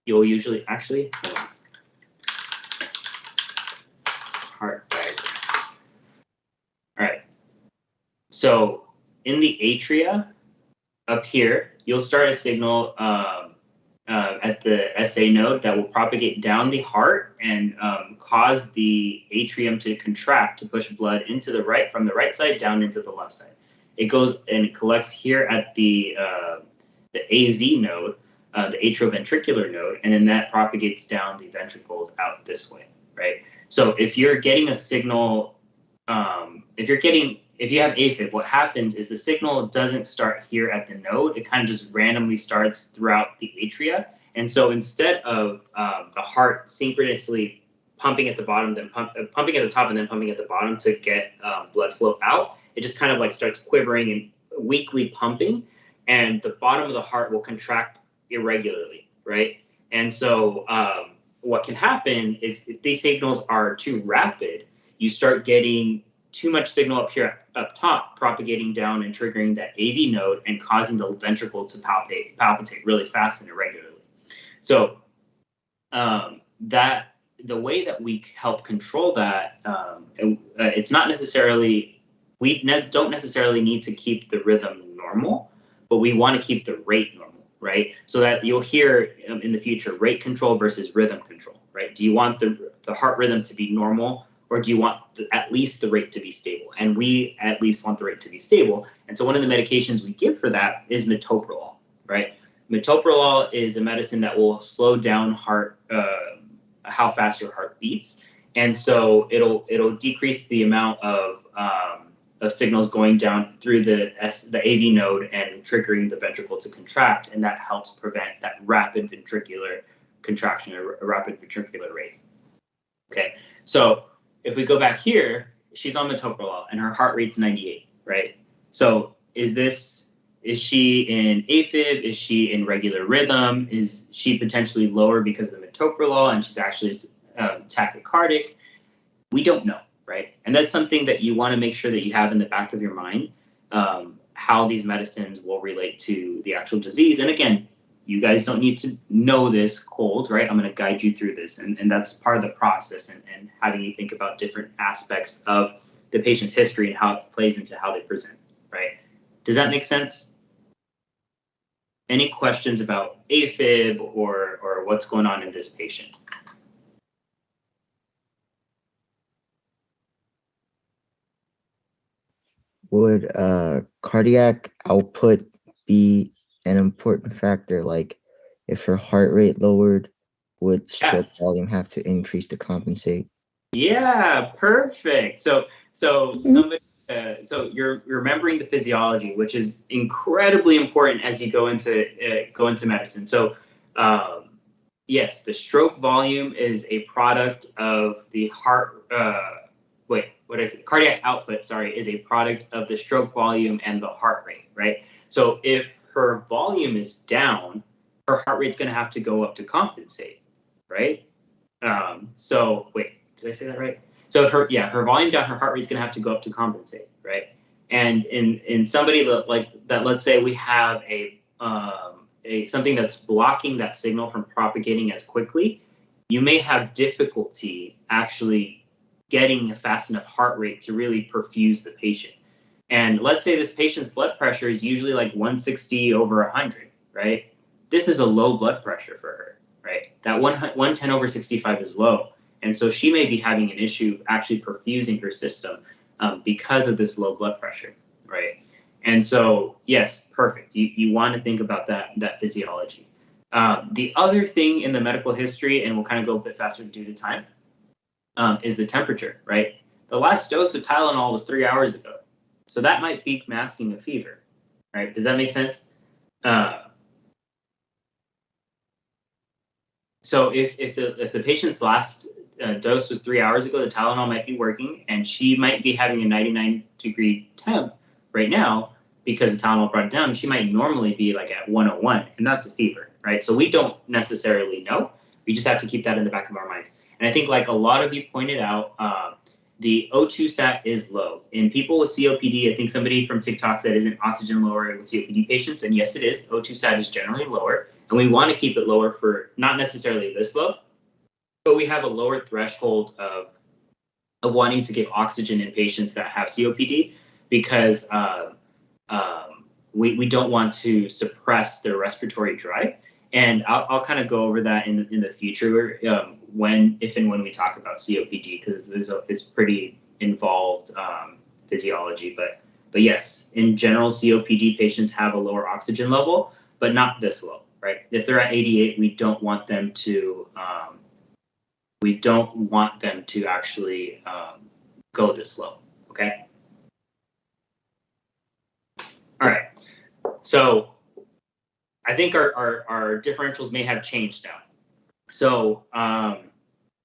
you'll usually actually, heart diagram. All right. So in the atria up here, you'll start a signal at the SA node that will propagate down the heart and cause the atrium to contract to push blood into the right, from the right side down into the left side. It goes and it collects here at the AV node, the atrioventricular node, and then that propagates down the ventricles out this way, right? So if you're getting a signal, if you have Afib, what happens is the signal doesn't start here at the node. It kind of just randomly starts throughout the atria. And so instead of the heart synchronously pumping at the bottom, then pumping at the top and then pumping at the bottom to get blood flow out, it just kind of like starts quivering and weakly pumping, and the bottom of the heart will contract irregularly, right? And so what can happen is if these signals are too rapid, you start getting too much signal up here up top, propagating down and triggering that AV node and causing the ventricle to palpitate really fast and irregularly. So that the way that we help control that, it's not necessarily, don't necessarily need to keep the rhythm normal, but we want to keep the rate normal, right? So that you'll hear in the future rate control versus rhythm control, right? Do you want the heart rhythm to be normal, or do you want at least the rate to be stable? And we at least want the rate to be stable. And so one of the medications we give for that is metoprolol, right? Metoprolol is a medicine that will slow down how fast your heart beats. And so it'll decrease the amount of signals going down through the AV node and triggering the ventricle to contract. And that helps prevent that rapid ventricular contraction, or a rapid ventricular rate. Okay, so if we go back here, she's on metoprolol and her heart rate's 98, right? So is she in Afib? Is she in regular rhythm? Is she potentially lower because of the metoprolol and she's actually tachycardic? We don't know, right? And that's something that you want to make sure that you have in the back of your mind, how these medicines will relate to the actual disease. And again, you guys don't need to know this cold, right? I'm going to guide you through this. And that's part of the process and having you think about different aspects of the patient's history and how it plays into how they present, right? Does that make sense? Any questions about Afib or what's going on in this patient? Would cardiac output be an important factor? Like if her heart rate lowered, would stroke Yes. volume have to increase to compensate? Yeah, perfect. So somebody, so you're remembering the physiology, which is incredibly important as you go into medicine. So, yes, the stroke volume is a product of the heart. Cardiac output, sorry, is a product of the stroke volume and the heart rate, right? So if her volume is down, her heart rate's going to have to go up to compensate, right? So wait, did I say that right? So if her volume down, her heart rate's gonna have to go up to compensate, right? And in somebody like that, let's say we have a something that's blocking that signal from propagating as quickly, you may have difficulty actually getting a fast enough heart rate to really perfuse the patient. And let's say this patient's blood pressure is usually like 160 over 100, right? This is a low blood pressure for her, right? That 110 over 65 is low. And so she may be having an issue actually perfusing her system because of this low blood pressure, right? And so, yes, perfect. You want to think about that physiology. The other thing in the medical history, and we'll kind of go a bit faster due to time, is the temperature, right? The last dose of Tylenol was 3 hours ago. So that might be masking a fever, right? Does that make sense? So if the patient's last dose was 3 hours ago, the Tylenol might be working, and she might be having a 99-degree temp right now because the Tylenol brought it down. She might normally be like at 101, and that's a fever, right? So we don't necessarily know. We just have to keep that in the back of our minds. And I think, like a lot of you pointed out, the O2 sat is low. In people with COPD, I think somebody from TikTok said, isn't oxygen lower with COPD patients? And yes, it is. O2 sat is generally lower. And we want to keep it lower for not necessarily this low, but we have a lower threshold of wanting to give oxygen in patients that have COPD because we don't want to suppress their respiratory drive. And I'll kind of go over that in the future if and when we talk about COPD, because it's pretty involved physiology. But yes, in general, COPD patients have a lower oxygen level, but not this low, right? If they're at 88, we don't want them to actually go this low. Okay. All right. So I think our differentials may have changed now. So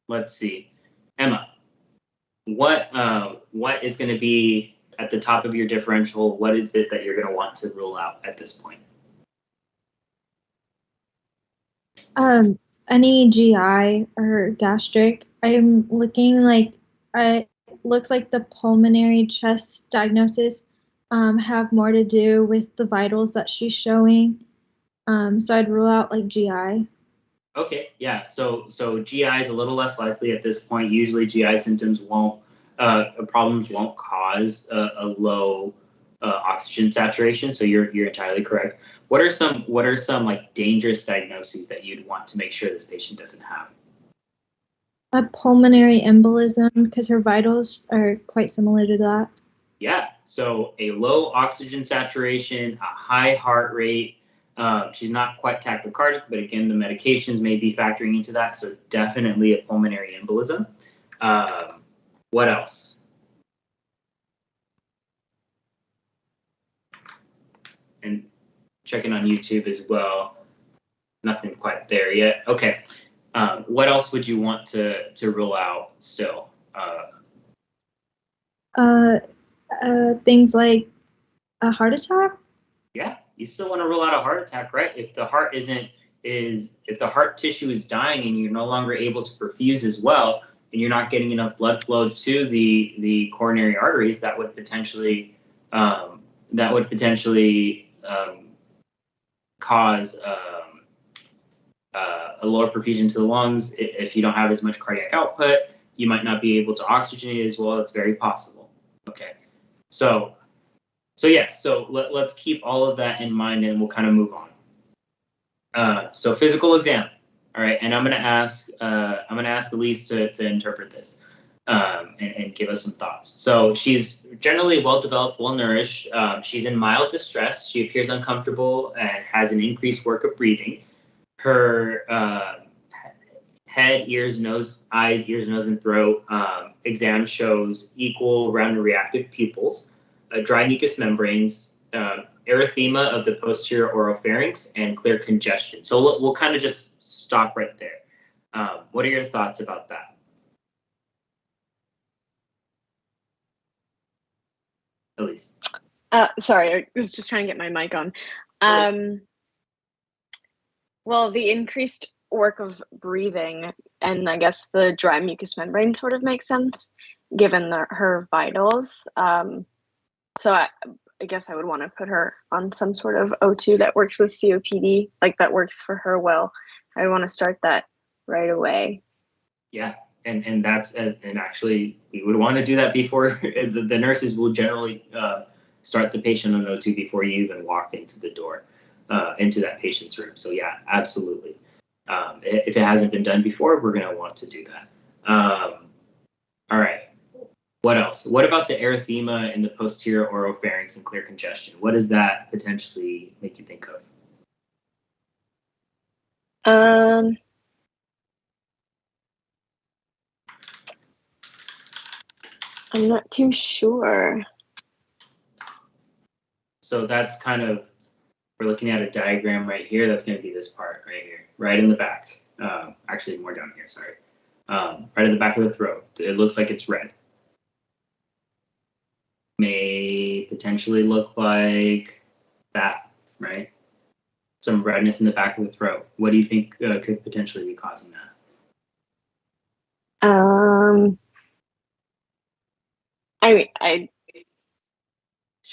let's see, Emma, what is going to be at the top of your differential? What is it that you're going to want to rule out at this point? Any GI or gastric. I'm looking like it looks like the pulmonary chest diagnosis have more to do with the vitals that she's showing. So I'd rule out like GI. Okay, yeah. So GI is a little less likely at this point. Usually GI symptoms problems won't cause a low oxygen saturation. So you're entirely correct. What are some like dangerous diagnoses that you'd want to make sure this patient doesn't have? A pulmonary embolism, because her vitals are quite similar to that. Yeah. So a low oxygen saturation, a high heart rate. She's not quite tachycardic, but again, the medications may be factoring into that. So definitely a pulmonary embolism. What else? And checking on YouTube as well. Nothing quite there yet. Okay. What else would you want to rule out still? Things like a heart attack. Yeah, you still want to rule out a heart attack, right? If the heart if the heart tissue is dying and you're no longer able to perfuse as well, and you're not getting enough blood flow to the coronary arteries, that would potentially cause a lower perfusion to the lungs. If you don't have as much cardiac output, you might not be able to oxygenate as well. It's very possible. Okay, so yes, so let's keep all of that in mind, and we'll kind of move on. So physical exam. All right, and I'm gonna ask Elise to interpret this and give us some thoughts. So she's generally well developed, well nourished. She's in mild distress. She appears uncomfortable and has an increased work of breathing. Her head, ears, nose, eyes, ears, nose, and throat exam shows equal round and reactive pupils, dry mucous membranes, erythema of the posterior oropharynx, and clear congestion. So we'll kind of just stop right there. What are your thoughts about that? Elise. Sorry, I was just trying to get my mic on. Well, the increased work of breathing and I guess the dry mucous membrane sort of makes sense given her vitals. So I guess I would want to put her on some sort of O2 that works with COPD, like that works for her well. I want to start that right away. Yeah, and that's and actually we would want to do that before the nurses will generally start the patient on O2 before you even walk into the door, into that patient's room. So yeah, absolutely. If it hasn't been done before, we're going to want to do that. All right. What else? What about the erythema in the posterior oropharynx and clear congestion? What does that potentially make you think of? I'm not too sure. So that's kind of, we're looking at a diagram right here. That's going to be this part right here, right in the back. Actually, more down here, sorry. Right in the back of the throat. It looks like it's red. May potentially look like that, right? Some redness in the back of the throat. What do you think could potentially be causing that?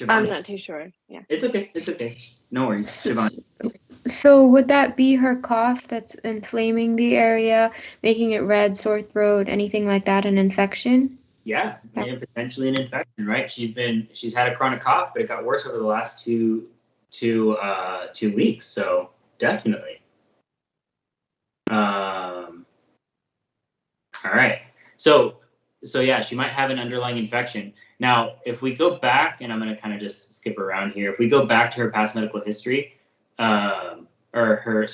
I'm not too sure. Yeah. It's okay. It's okay. No worries. Siobhan. So would that be her cough that's inflaming the area, making it red, sore throat, anything like that, an infection? Yeah, and potentially an infection, right? She's had a chronic cough, but it got worse over the last two weeks. So definitely. All right. So yeah, she might have an underlying infection. Now, if we go back, and I'm going to kind of just skip around here. If we go back to her past medical history, or her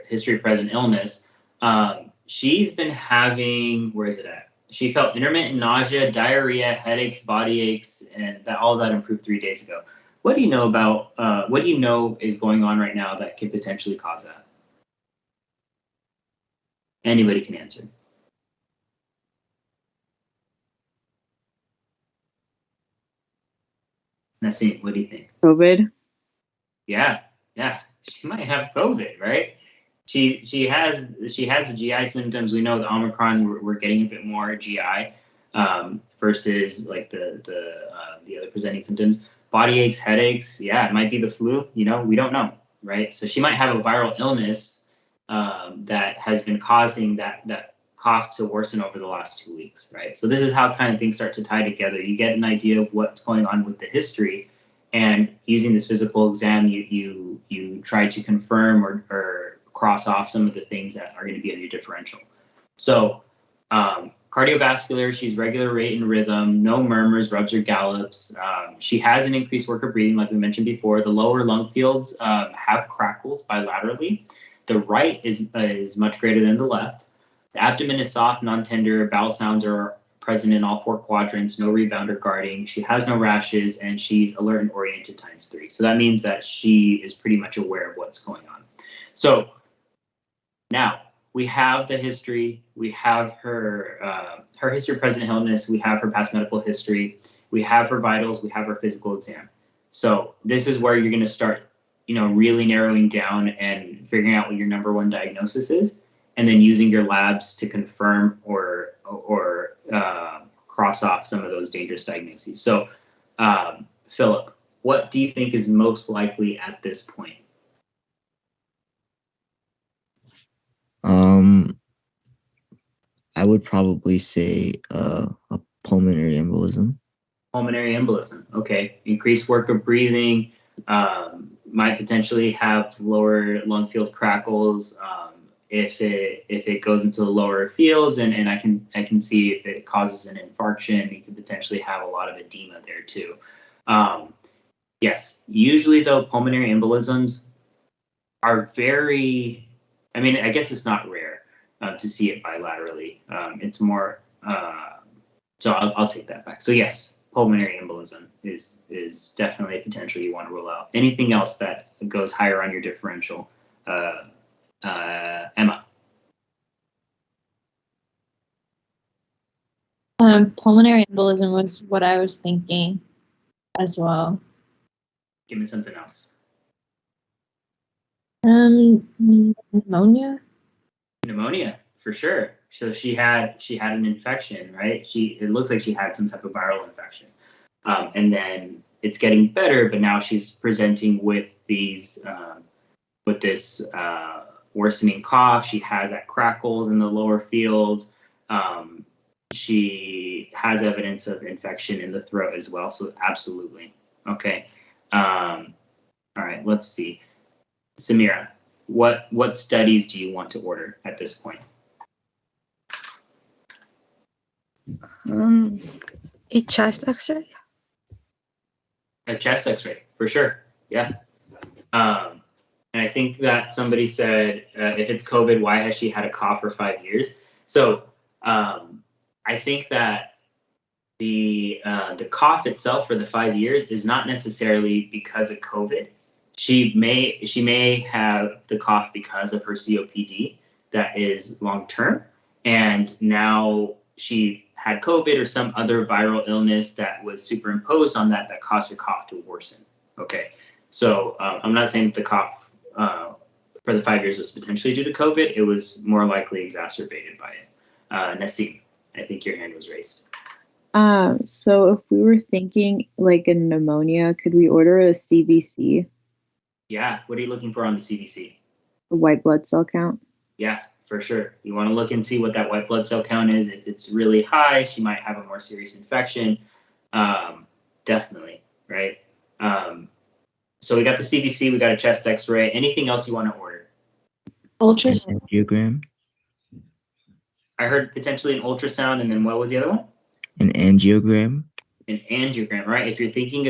history of present illness, she's been having, where is it at? She felt intermittent nausea, diarrhea, headaches, body aches, and all that improved 3 days ago. What do you know about, what do you know is going on right now that could potentially cause that? Anybody can answer. Nassim, what do you think? COVID. Yeah. She might have COVID, right? She has the GI symptoms. We know the Omicron, we're getting a bit more GI versus like the other presenting symptoms. Body aches, headaches. Yeah, it might be the flu. We don't know, right? So she might have a viral illness that has been causing that cough to worsen over the last 2 weeks, right? So this is how kind of things start to tie together. You get an idea of what's going on with the history, and using this physical exam, you try to confirm or cross off some of the things that are going to be on your differential. So cardiovascular, she's regular rate and rhythm, no murmurs, rubs, or gallops. She has an increased work of breathing, like we mentioned before. The lower lung fields have crackles bilaterally. The right is much greater than the left. The abdomen is soft, non-tender. Bowel sounds are present in all 4 quadrants, no rebound or guarding. She has no rashes, and she's alert and oriented ×3. So that means that she is pretty much aware of what's going on. So now we have the history. We have her history of present illness. We have her past medical history. We have her vitals. We have her physical exam. So this is where you're going to start, really narrowing down and figuring out what your number one diagnosis is, and then using your labs to confirm or cross off some of those dangerous diagnoses. So, Philip, what do you think is most likely at this point? Um, I would probably say a pulmonary embolism. Pulmonary embolism. Okay. Increased work of breathing, might potentially have lower lung field crackles. If it goes into the lower fields, and I can see if it causes an infarction, you could potentially have a lot of edema there too. Yes, usually though pulmonary embolisms are very, I mean, I guess it's not rare to see it bilaterally. It's more, so I'll take that back. So yes, pulmonary embolism is definitely a potential you want to rule out. Anything else that goes higher on your differential, Emma? Pulmonary embolism was what I was thinking as well. Give me something else. Pneumonia. Pneumonia, for sure. So she had an infection, right? It looks like she had some type of viral infection, and then it's getting better, but now she's presenting with these with this worsening cough. She has that crackles in the lower fields. She has evidence of infection in the throat as well. So absolutely. Okay. All right. Let's see. Samira, what studies do you want to order at this point? A chest X-ray. A chest X-ray, for sure. Yeah. And I think that somebody said, if it's COVID, why has she had a cough for 5 years? So I think that the cough itself for the 5 years is not necessarily because of COVID. She may have the cough because of her COPD that is long term, and now she had COVID or some other viral illness that was superimposed on that caused her cough to worsen. Okay, so I'm not saying that the cough for the 5 years was potentially due to COVID. It was more likely exacerbated by it. Nassim, I think your hand was raised. So if we were thinking like a pneumonia, could we order a CBC, Yeah, what are you looking for on the CBC? a white blood cell count? Yeah, for sure. You want to look and see what that white blood cell count is. If it's really high, she might have a more serious infection. Definitely, right? So we got the CBC, we got a chest X-ray. Anything else you want to order? Ultrasound. Angiogram. I heard potentially an ultrasound, and then what was the other one? An angiogram. An angiogram, right? If you're thinking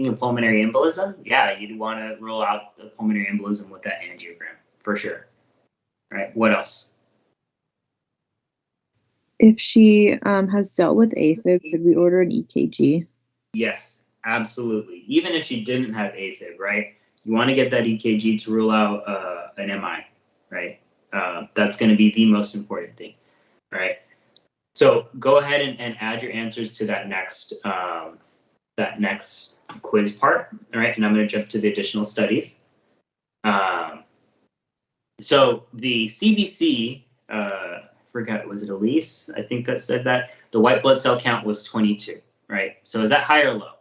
of pulmonary embolism, yeah, you'd want to rule out the pulmonary embolism with that angiogram for sure. Right? What else? If she has dealt with Afib, could we order an EKG? Yes, absolutely. Even if she didn't have AFib, right? You want to get that EKG to rule out an MI, right? That's going to be the most important thing, right? So go ahead and add your answers to that next quiz part, all right? And I'm going to jump to the additional studies. So the CBC, forgot, was it Elise? I think that said that the white blood cell count was 22, right? So is that high or low?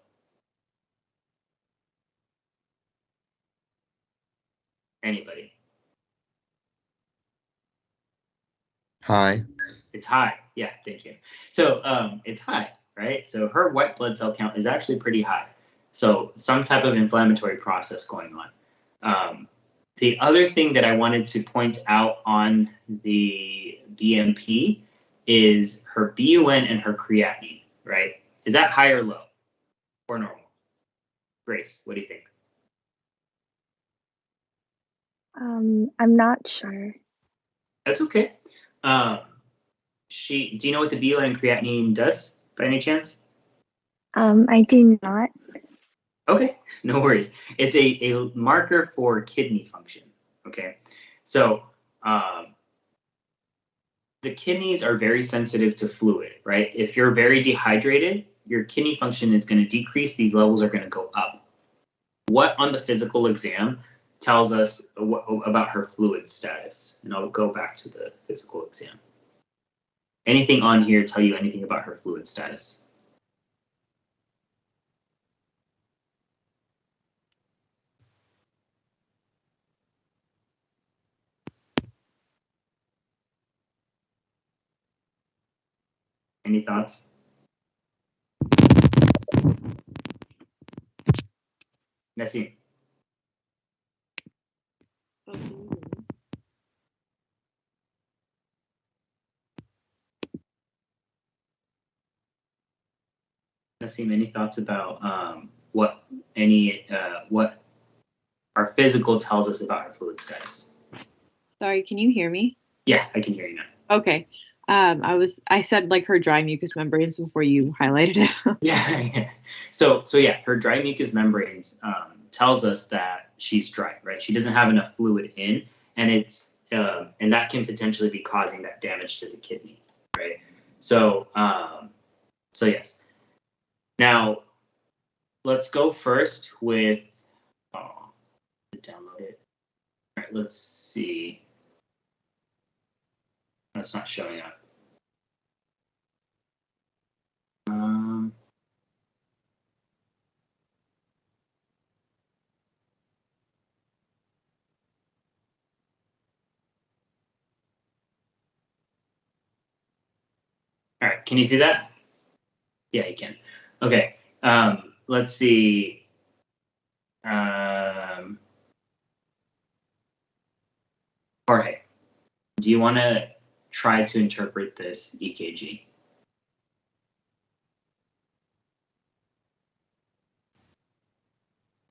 Anybody? High. It's high. Yeah, thank you. So it's high, right? So her white blood cell count is actually pretty high. So some type of inflammatory process going on. The other thing that I wanted to point out on the BMP is her BUN and her creatinine, right? Is that high or low or normal? Grace, what do you think? I'm not sure. That's okay. Do you know what the BUN and creatinine does by any chance? I do not. Okay, no worries. It's a marker for kidney function. Okay, so the kidneys are very sensitive to fluid, right? If you're very dehydrated, your kidney function is going to decrease. These levels are going to go up. What on the physical exam tells us about her fluid status? And I'll go back to the physical exam. Anything on here tell you anything about her fluid status? Any thoughts? Nassim. Nassim, any thoughts about what our physical tells us about our fluid status? Sorry, can you hear me? Yeah, I can hear you now. Okay. I said like her dry mucous membranes before you highlighted it. Yeah. So yeah, her dry mucous membranes tells us that she's dry, right? She doesn't have enough fluid in, and and that can potentially be causing that damage to the kidney, right? So yes. Now let's go first with download it. All right, let's see. That's not showing up. All right, can you see that? Yeah, you can. Okay, let's see. Jorge, do you want to try to interpret this EKG?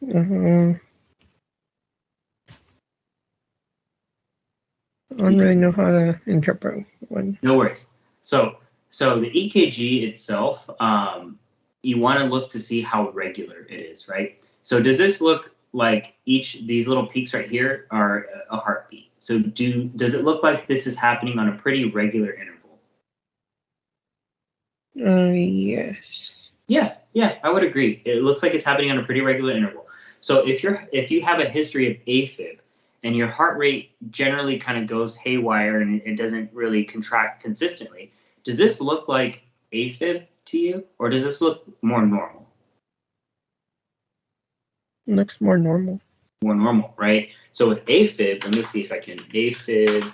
I don't really know how to interpret one. No worries. So the EKG itself, you want to look to see how regular it is, right? So does this look like these little peaks right here are a heartbeat? So does it look like this is happening on a pretty regular interval? Yes. Yeah, I would agree. It looks like it's happening on a pretty regular interval. So if you have a history of AFib and your heart rate generally kind of goes haywire and it doesn't really contract consistently, does this look like AFib to you, or does this look more normal? Looks more normal. More normal, right? So with AFib, let me see if I can AFib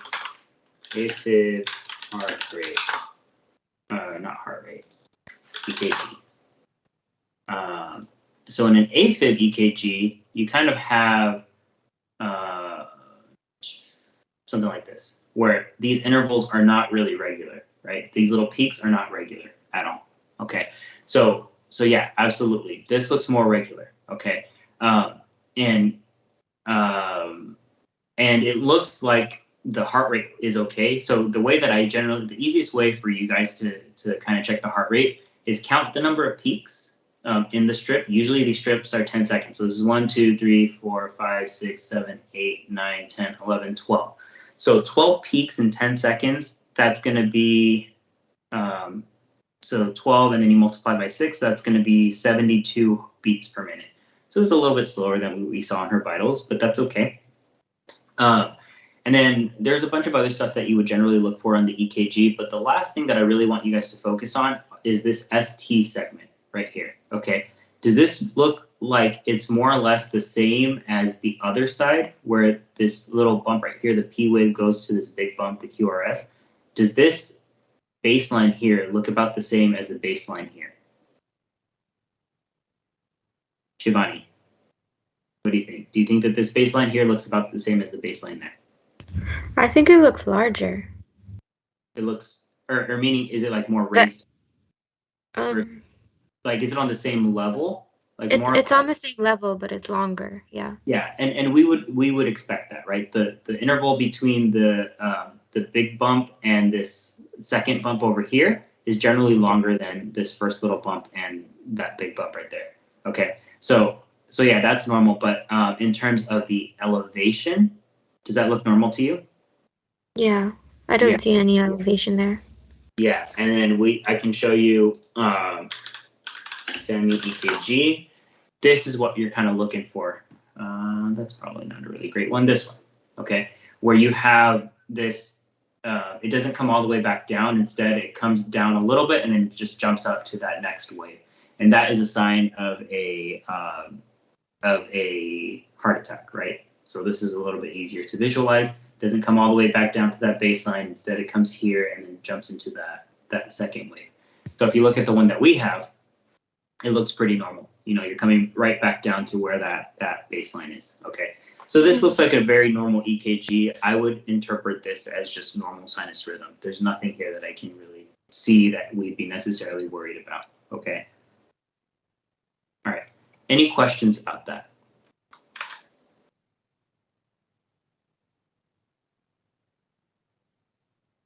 heart rate, not heart rate, EKG. So in an AFib EKG, you kind of have something like this, where these intervals are not really regular, right? These little peaks are not regular at all. Okay, so yeah, absolutely, this looks more regular. Okay, and it looks like the heart rate is okay. So the way that the easiest way for you guys to kind of check the heart rate is count the number of peaks in the strip. Usually these strips are 10 seconds. So this is 1, 2, 3, 4, 5, 6, 7, 8, 9, 10, 11, 12. So 12 peaks in 10 seconds, that's going to be, so 12, and then you multiply by 6, that's going to be 72 beats per minute. So it's a little bit slower than what we saw in her vitals, but that's okay. And then there's a bunch of other stuff that you would generally look for on the EKG, but the last thing that I really want you guys to focus on is this ST segment right here, okay? Does this look like it's more or less the same as the other side, where this little bump right here, the P wave, goes to this big bump, the QRS? Does this baseline here look about the same as the baseline here? Shivani, what do you think? Do you think that this baseline here looks about the same as the baseline there? I think it looks larger. It looks, or meaning, is it like more raised? Like, is it on the same level? Like it's on the same level, but it's longer. Yeah. Yeah, and we would expect that, right? The interval between the big bump and this second bump over here is generally longer than this first little bump and that big bump right there. Okay, so yeah, that's normal. But in terms of the elevation, does that look normal to you? Yeah, I don't see any elevation there. Yeah, and then I can show you STEMI EKG. This is what you're kind of looking for. That's probably not a really great one. This one, okay, where you have this. It doesn't come all the way back down. Instead, it comes down a little bit and then just jumps up to that next wave, and that is a sign of a heart attack, right? So this is a little bit easier to visualize. Doesn't come all the way back down to that baseline. Instead, it comes here and then jumps into that second wave. So if you look at the one that we have, it looks pretty normal. You know, you're coming right back down to where that baseline is. Okay. So this looks like a very normal EKG. I would interpret this as just normal sinus rhythm. There's nothing here that I can really see that we'd be necessarily worried about. Okay. All right. Any questions about that?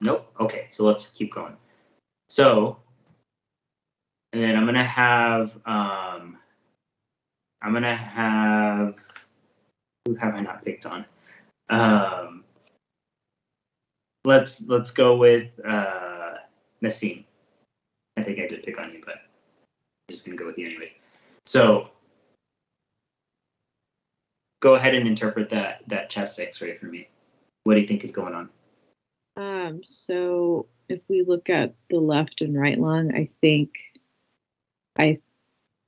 Nope. Okay. So let's keep going. So, and then I'm gonna have who have I not picked on? Let's go with Nassim. I think I did pick on you, but I'm just gonna go with you anyways. So go ahead and interpret that chest X-ray for me. What do you think is going on? So if we look at the left and right lung, I think if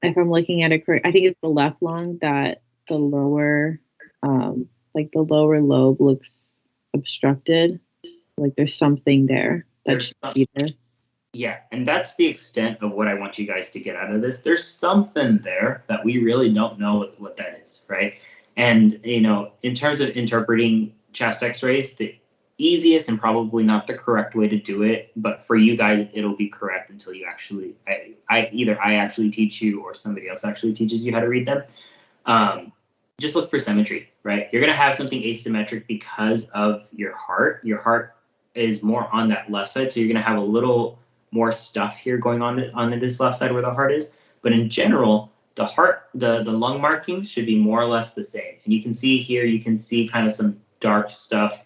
I'm looking at it correct, I think it's the left lung that the lower, like the lower lobe looks obstructed. Like there's something there that should be there. Yeah, and that's the extent of what I want you guys to get out of this. There's something there that we really don't know what that is, right? And, you know, in terms of interpreting chest X-rays, the easiest and probably not the correct way to do it, but for you guys, it'll be correct until you actually, either I actually teach you or somebody else actually teaches you how to read them. Just look for symmetry, right? You're going to have something asymmetric because of your heart. Your heart is more on that left side, so you're going to have a little more stuff here going on this left side where the heart is. But in general, the heart, the lung markings should be more or less the same. And you can see here, you can see kind of some dark stuff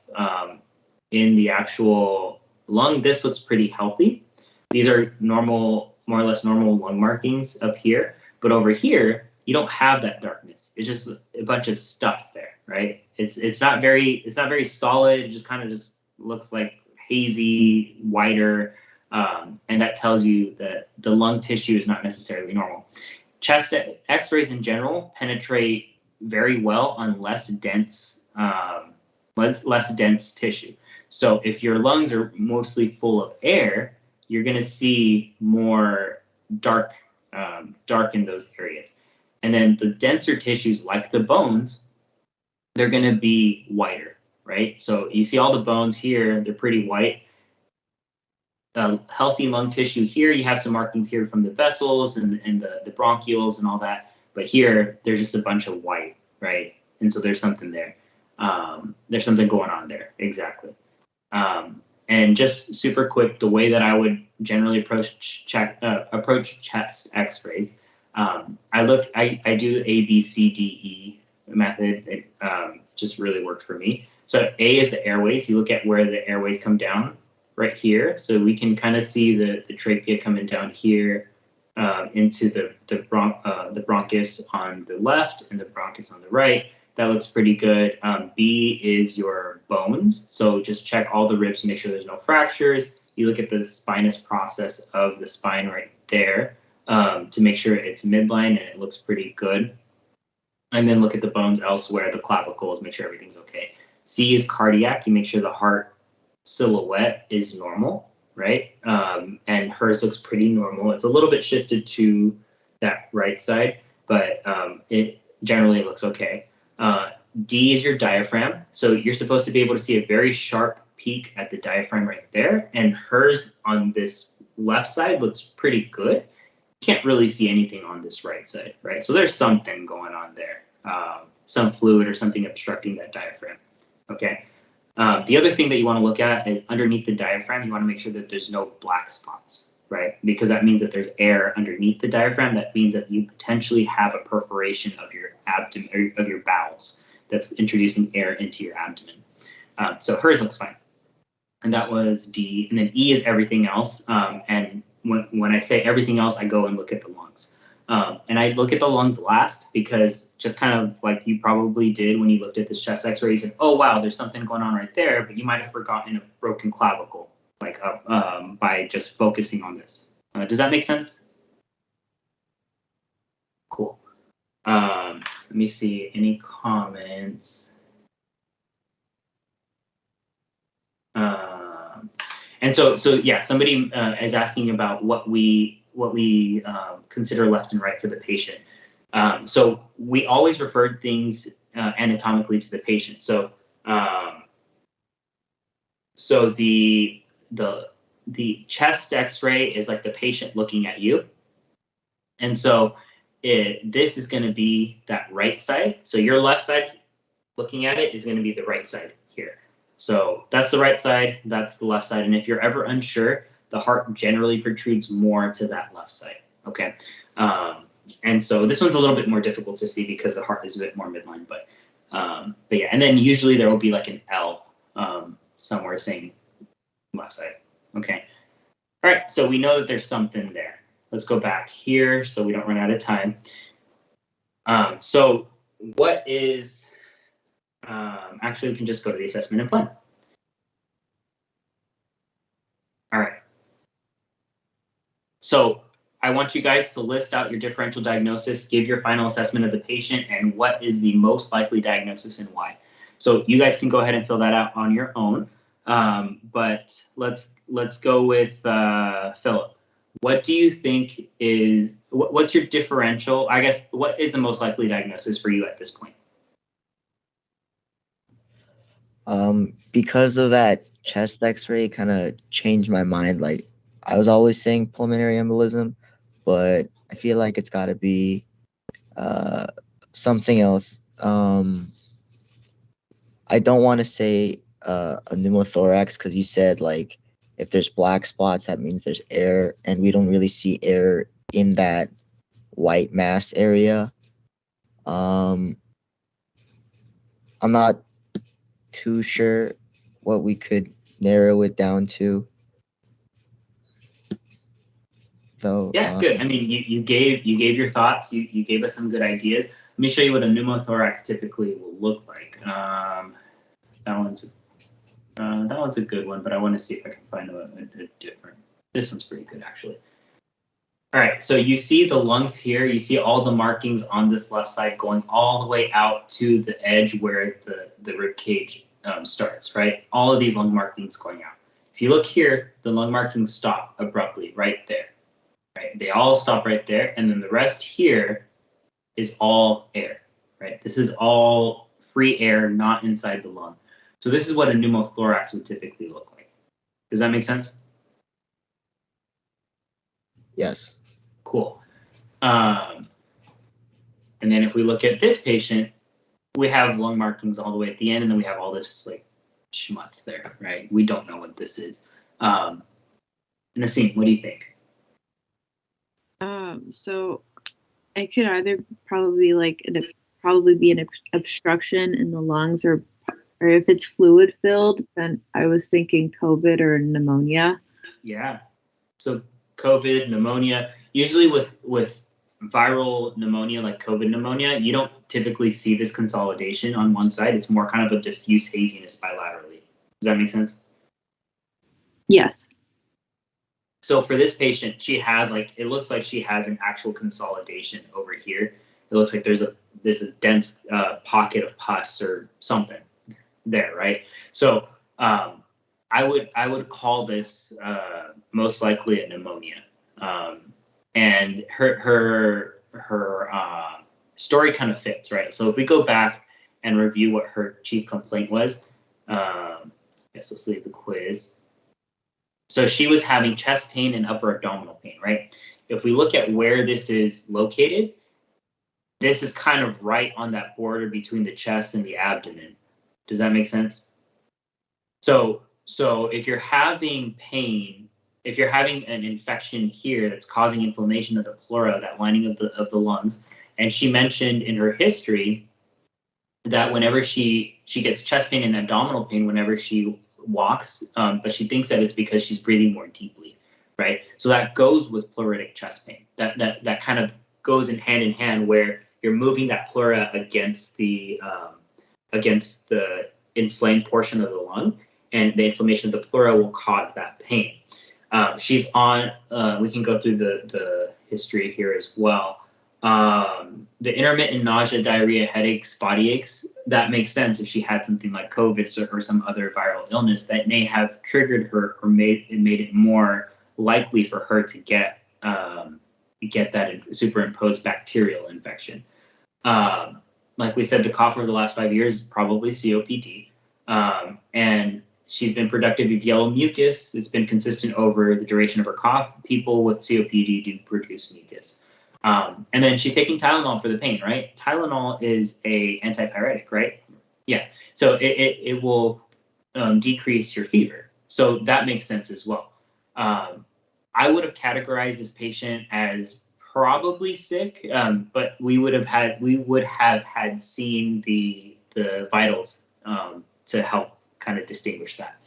in the actual lung. This looks pretty healthy. These are normal, more or less normal lung markings up here. But over here, you don't have that darkness. It's just a bunch of stuff there, right? It's not very solid. It just kind of just looks like hazy, whiter. And that tells you that the lung tissue is not necessarily normal. Chest X-rays in general penetrate very well on less dense tissue. So if your lungs are mostly full of air, you're going to see more dark in those areas. And then the denser tissues, like the bones, they're going to be whiter, right? So you see all the bones here, they're pretty white. Healthy lung tissue here, you have some markings here from the vessels and the bronchioles and all that. But here, there's just a bunch of white, right? And so there's something there. There's something going on there, exactly. And just super quick, the way that I would generally approach chest X-rays, I do A, B, C, D, E method. It just really worked for me. So A is the airways. You look at where the airways come down right here. So we can kind of see the trachea coming down here into the bronchus on the left and the bronchus on the right. That looks pretty good. B is your bones. So just check all the ribs to make sure there's no fractures. You look at the spinous process of the spine right there to make sure it's midline and it looks pretty good. And then look at the bones elsewhere, the clavicles, make sure everything's okay. C is cardiac. You make sure the heart silhouette is normal, right? And hers looks pretty normal. It's a little bit shifted to that right side, but it generally looks okay. D is your diaphragm. So you're supposed to be able to see a very sharp peak at the diaphragm right there. And hers on this left side looks pretty good. Can't really see anything on this right side, right? So there's something going on there. Some fluid or something obstructing that diaphragm, okay? The other thing that you want to look at is underneath the diaphragm, you want to make sure that there's no black spots, right? Because that means that there's air underneath the diaphragm. That means that you potentially have a perforation of your abdomen, or of your bowels, that's introducing air into your abdomen. So hers looks fine. And that was D. And then E is everything else. And when I say everything else, I go and look at the lungs. And I look at the lungs last because just kind of like you probably did when you looked at this chest X-ray, you said, oh, wow, there's something going on right there, but you might have forgotten a broken clavicle, like by just focusing on this. Does that make sense? Cool. Let me see, any comments? And so yeah, somebody is asking about what we consider left and right for the patient. So we always refer things anatomically to the patient. So the chest X-ray is like the patient looking at you, and so this is going to be that right side. So your left side looking at it is going to be the right side here. So that's the right side, that's the left side. And if you're ever unsure, the heart generally protrudes more to that left side. Okay. And so this one's a little bit more difficult to see because the heart is a bit more midline, but yeah. And then usually there will be like an L somewhere saying left side. Okay. All right. So we know that there's something there. Let's go back here so we don't run out of time. So what is, actually we can just go to the assessment and plan. All right. So I want you guys to list out your differential diagnosis, give your final assessment of the patient, and what is the most likely diagnosis and why. So you guys can go ahead and fill that out on your own. But let's go with Philip. What do you think is, what's your differential? I guess, what is the most likely diagnosis for you at this point? Because of that chest X-ray, kind of changed my mind. Like, I was always saying pulmonary embolism, but I feel like it's got to be something else. I don't want to say a pneumothorax because you said like if there's black spots, that means there's air, and we don't really see air in that white mass area. I'm not too sure what we could narrow it down to. So, yeah, good. I mean, you gave your thoughts. You gave us some good ideas. Let me show you what a pneumothorax typically will look like. That one's a good one, but I want to see if I can find a different. This one's pretty good, actually. All right, so you see the lungs here. You see all the markings on this left side going all the way out to the edge where the rib cage starts, right? All of these lung markings going out. If you look here, the lung markings stop abruptly right there. Right? They all stop right there, and then the rest here is all air, right? This is all free air, not inside the lung. So this is what a pneumothorax would typically look like. Does that make sense? Yes. Cool. And then if we look at this patient, we have lung markings all the way at the end, and then we have all this like schmutz there, right? We don't know what this is. Nassim, what do you think? So it could either probably be an obstruction in the lungs, or if it's fluid filled, then I was thinking COVID or pneumonia. Yeah. So COVID, pneumonia, usually with viral pneumonia like COVID pneumonia, you don't typically see this consolidation on one side. It's more kind of a diffuse haziness bilaterally. Does that make sense? Yes. So for this patient, she has it looks like she has an actual consolidation over here. It looks like there's a dense pocket of pus or something there, right? So I would call this most likely a pneumonia. And her story kind of fits, right? So if we go back and review what her chief complaint was, yes, let's leave the quiz. So she was having chest pain and upper abdominal pain, right? If we look at where this is located, this is kind of right on that border between the chest and the abdomen. Does that make sense? So if you're having pain, if you're having an infection here that's causing inflammation of the pleura, that lining of the lungs, and she mentioned in her history that whenever she gets chest pain and abdominal pain whenever she walks, but she thinks that it's because she's breathing more deeply, right? So that goes with pleuritic chest pain. That kind of goes in hand where you're moving that pleura against the inflamed portion of the lung, and the inflammation of the pleura will cause that pain. She's on. We can go through the history here as well. The intermittent nausea, diarrhea, headaches, body aches, that makes sense if she had something like COVID or some other viral illness that may have triggered her or made it more likely for her to get that superimposed bacterial infection. Like we said, the cough over the last 5 years is probably COPD. And she's been productive of yellow mucus. It's been consistent over the duration of her cough. People with COPD do produce mucus. And then she's taking Tylenol for the pain, right? Tylenol is a antipyretic, right? Yeah. So it will decrease your fever. So that makes sense as well. I would have categorized this patient as probably sick, but we would have had seen the vitals to help kind of distinguish that.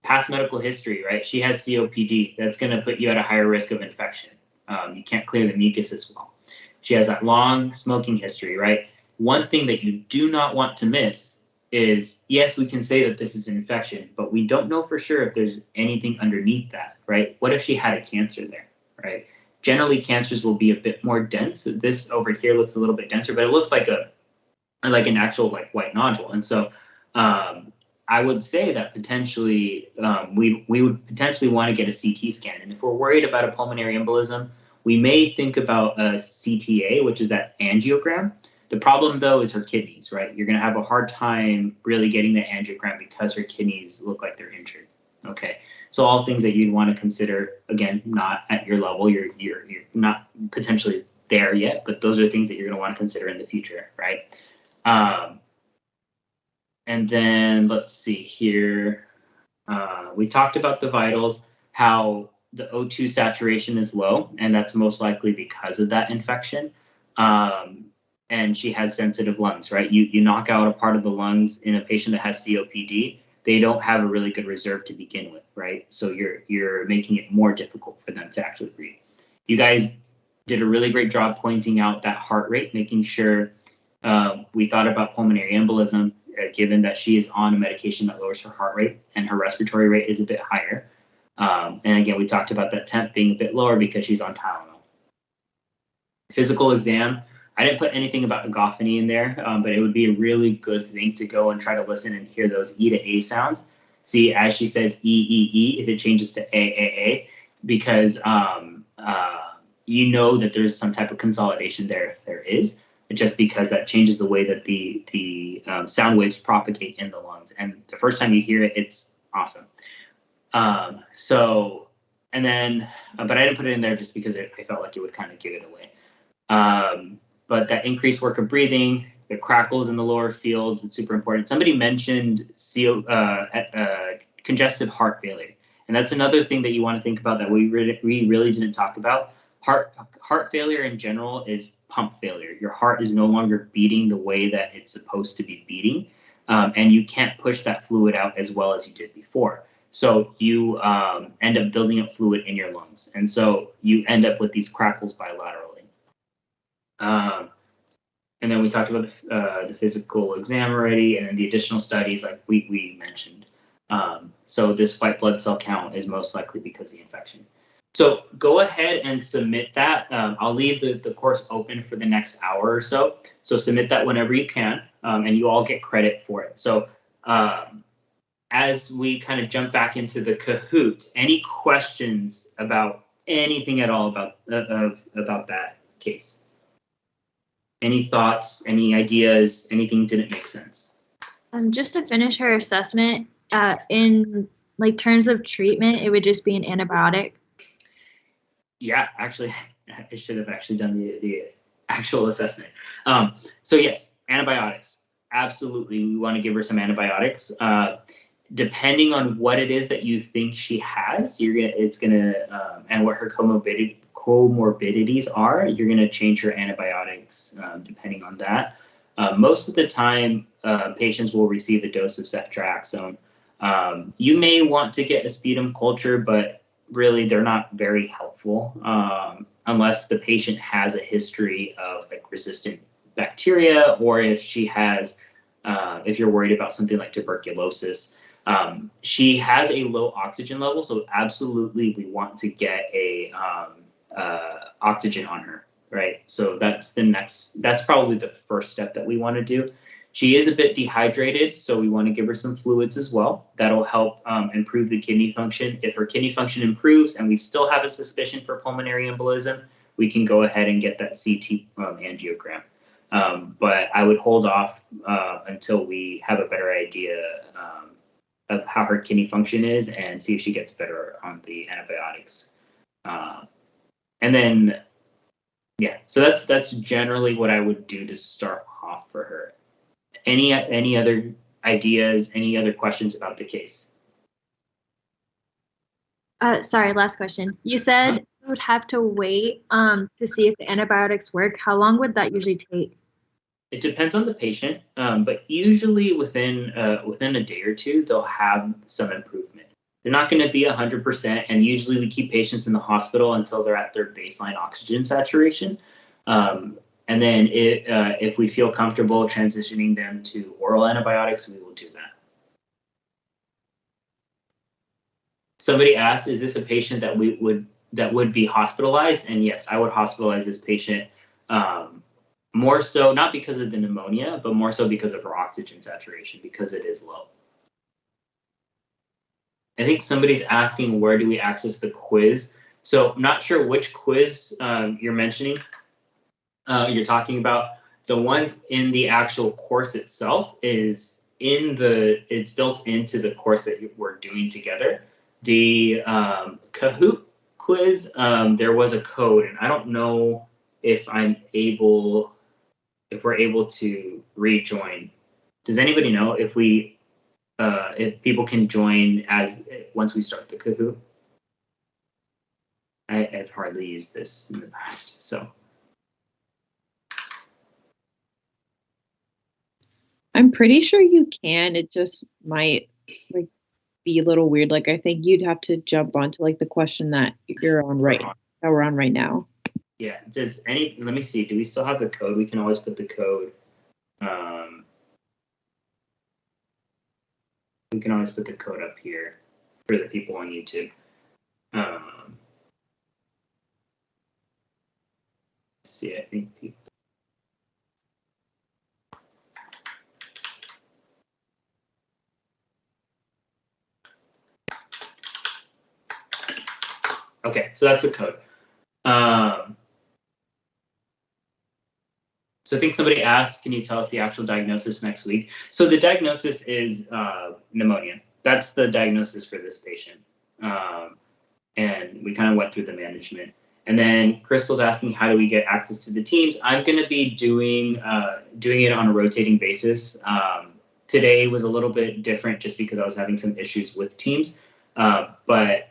Past medical history, right? She has COPD. That's going to put you at a higher risk of infection. You can't clear the mucus as well. She has that long smoking history, right? One thing that you do not want to miss is, yes, we can say that this is an infection, but we don't know for sure if there's anything underneath that, right? What if she had a cancer there, right? Generally, cancers will be a bit more dense. This over here looks a little bit denser, but it looks like an actual like white nodule. And so I would say that potentially we would potentially want to get a CT scan. And if we're worried about a pulmonary embolism, we may think about a CTA, which is that angiogram. The problem, though, is her kidneys, right? You're going to have a hard time really getting the angiogram because her kidneys look like they're injured. Okay, so all things that you'd want to consider, again, not at your level. You're not potentially there yet, but those are things that you're going to want to consider in the future, right? And then let's see here. We talked about the vitals, how the O2 saturation is low, and that's most likely because of that infection. And she has sensitive lungs, right? You knock out a part of the lungs in a patient that has COPD, they don't have a really good reserve to begin with, right? So you're making it more difficult for them to actually breathe. You guys did a really great job pointing out that heart rate, making sure we thought about pulmonary embolism, given that she is on a medication that lowers her heart rate and her respiratory rate is a bit higher. And again, we talked about that temp being a bit lower because she's on Tylenol. Physical exam, I didn't put anything about agophony in there, but it would be a really good thing to go and try to listen and hear those E to A sounds. See, as she says E, E, E, if it changes to A, because you know that there's some type of consolidation there if there is, just because that changes the way that the sound waves propagate in the lungs. And the first time you hear it, it's awesome. And then, but I didn't put it in there just because I felt like it would kind of give it away. But that increased work of breathing, the crackles in the lower fields, it's super important. Somebody mentioned congestive heart failure. And that's another thing that you want to think about that we really didn't talk about. Heart failure in general is pump failure. Your heart is no longer beating the way that it's supposed to be beating. And you can't push that fluid out as well as you did before. So you end up building up fluid in your lungs. And so you end up with these crackles bilaterally. And then we talked about the physical exam already, and then the additional studies like we mentioned. So this white blood cell count is most likely because of the infection. So go ahead and submit that. I'll leave the course open for the next hour or so. So submit that whenever you can, and you all get credit for it. So as we kind of jump back into the Kahoot, any questions about anything at all about that case? Any thoughts, any ideas, anything didn't make sense? Just to finish her assessment, in like terms of treatment, it would just be an antibiotic. Yeah, actually, I should have actually done the actual assessment. So yes, antibiotics. Absolutely, we want to give her some antibiotics. Depending on what it is that you think she has, and what her comorbidities are, you're gonna change her antibiotics depending on that. Most of the time, patients will receive a dose of ceftriaxone. You may want to get a sputum culture, but really they're not very helpful unless the patient has a history of like resistant bacteria, or if she has, if you're worried about something like tuberculosis. She has a low oxygen level, so absolutely we want to get a oxygen on her, right? So that's probably the first step that we want to do. She is a bit dehydrated, so we want to give her some fluids as well. That'll help improve the kidney function. If her kidney function improves and we still have a suspicion for pulmonary embolism, we can go ahead and get that CT angiogram. But I would hold off until we have a better idea of how her kidney function is and see if she gets better on the antibiotics. And then, yeah, so that's generally what I would do to start off for her. Any other ideas, any other questions about the case? Sorry, last question. You said you would have to wait to see if the antibiotics work. How long would that usually take? It depends on the patient, but usually within a day or two, they'll have some improvement. They're not going to be 100%, and usually we keep patients in the hospital until they're at their baseline oxygen saturation. And then if we feel comfortable transitioning them to oral antibiotics, we will do that. Somebody asked, is this a patient that would be hospitalized? And yes, I would hospitalize this patient. More so, not because of the pneumonia, but more so because of her oxygen saturation, because it is low. I think somebody's asking, where do we access the quiz? So I'm not sure which quiz you're mentioning. You're talking about the ones in the actual course itself it's built into the course that we're doing together. The Kahoot quiz, there was a code, and I don't know if we're able to rejoin. Does anybody know if people can join once we start the Kahoot? I've hardly used this in the past, so. I'm pretty sure you can. It just might be a little weird. I think you'd have to jump onto the question that we're on right now. Yeah. Let me see. Do we still have the code? We can always put the code. We can always put the code up here for the people on YouTube. Let's see, I think people. Okay, so that's the code. So I think somebody asked, can you tell us the actual diagnosis next week? So the diagnosis is pneumonia. That's the diagnosis for this patient. And we kind of went through the management. And then Crystal's asking, how do we get access to the teams? I'm going to be doing it on a rotating basis. Today was a little bit different just because I was having some issues with teams. But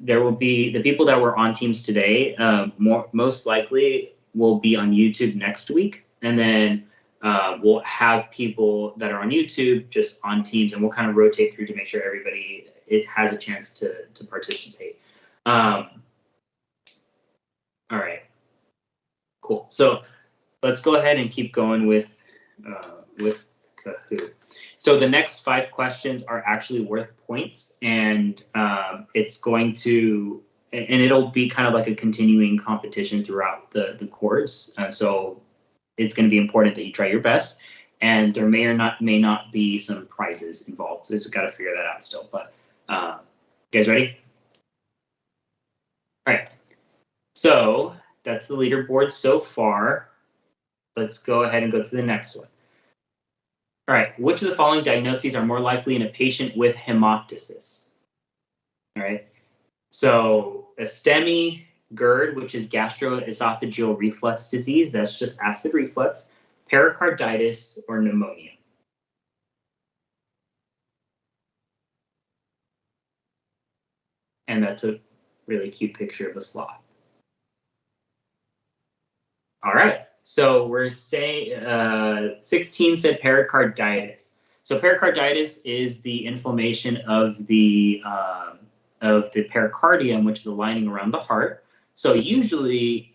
there will be the people that were on teams today, most likely will be on YouTube next week. And then we'll have people that are on YouTube just on teams, and we'll kind of rotate through to make sure everybody has a chance to participate. All right, cool. So let's go ahead and keep going with Kahoot. So the next 5 questions are actually worth points, and it'll be kind of like a continuing competition throughout the course. So it's going to be important that you try your best, and there may not be some prizes involved. So just got to figure that out still. But you guys ready? All right. So that's the leaderboard so far. Let's go ahead and go to the next one. All right, which of the following diagnoses are more likely in a patient with hemoptysis? All right, so a STEMI, GERD, which is gastroesophageal reflux disease, that's just acid reflux, pericarditis, or pneumonia. And that's a really cute picture of a sloth. All right. So we're saying 16 said pericarditis. So pericarditis is the inflammation of the pericardium, which is the lining around the heart. So usually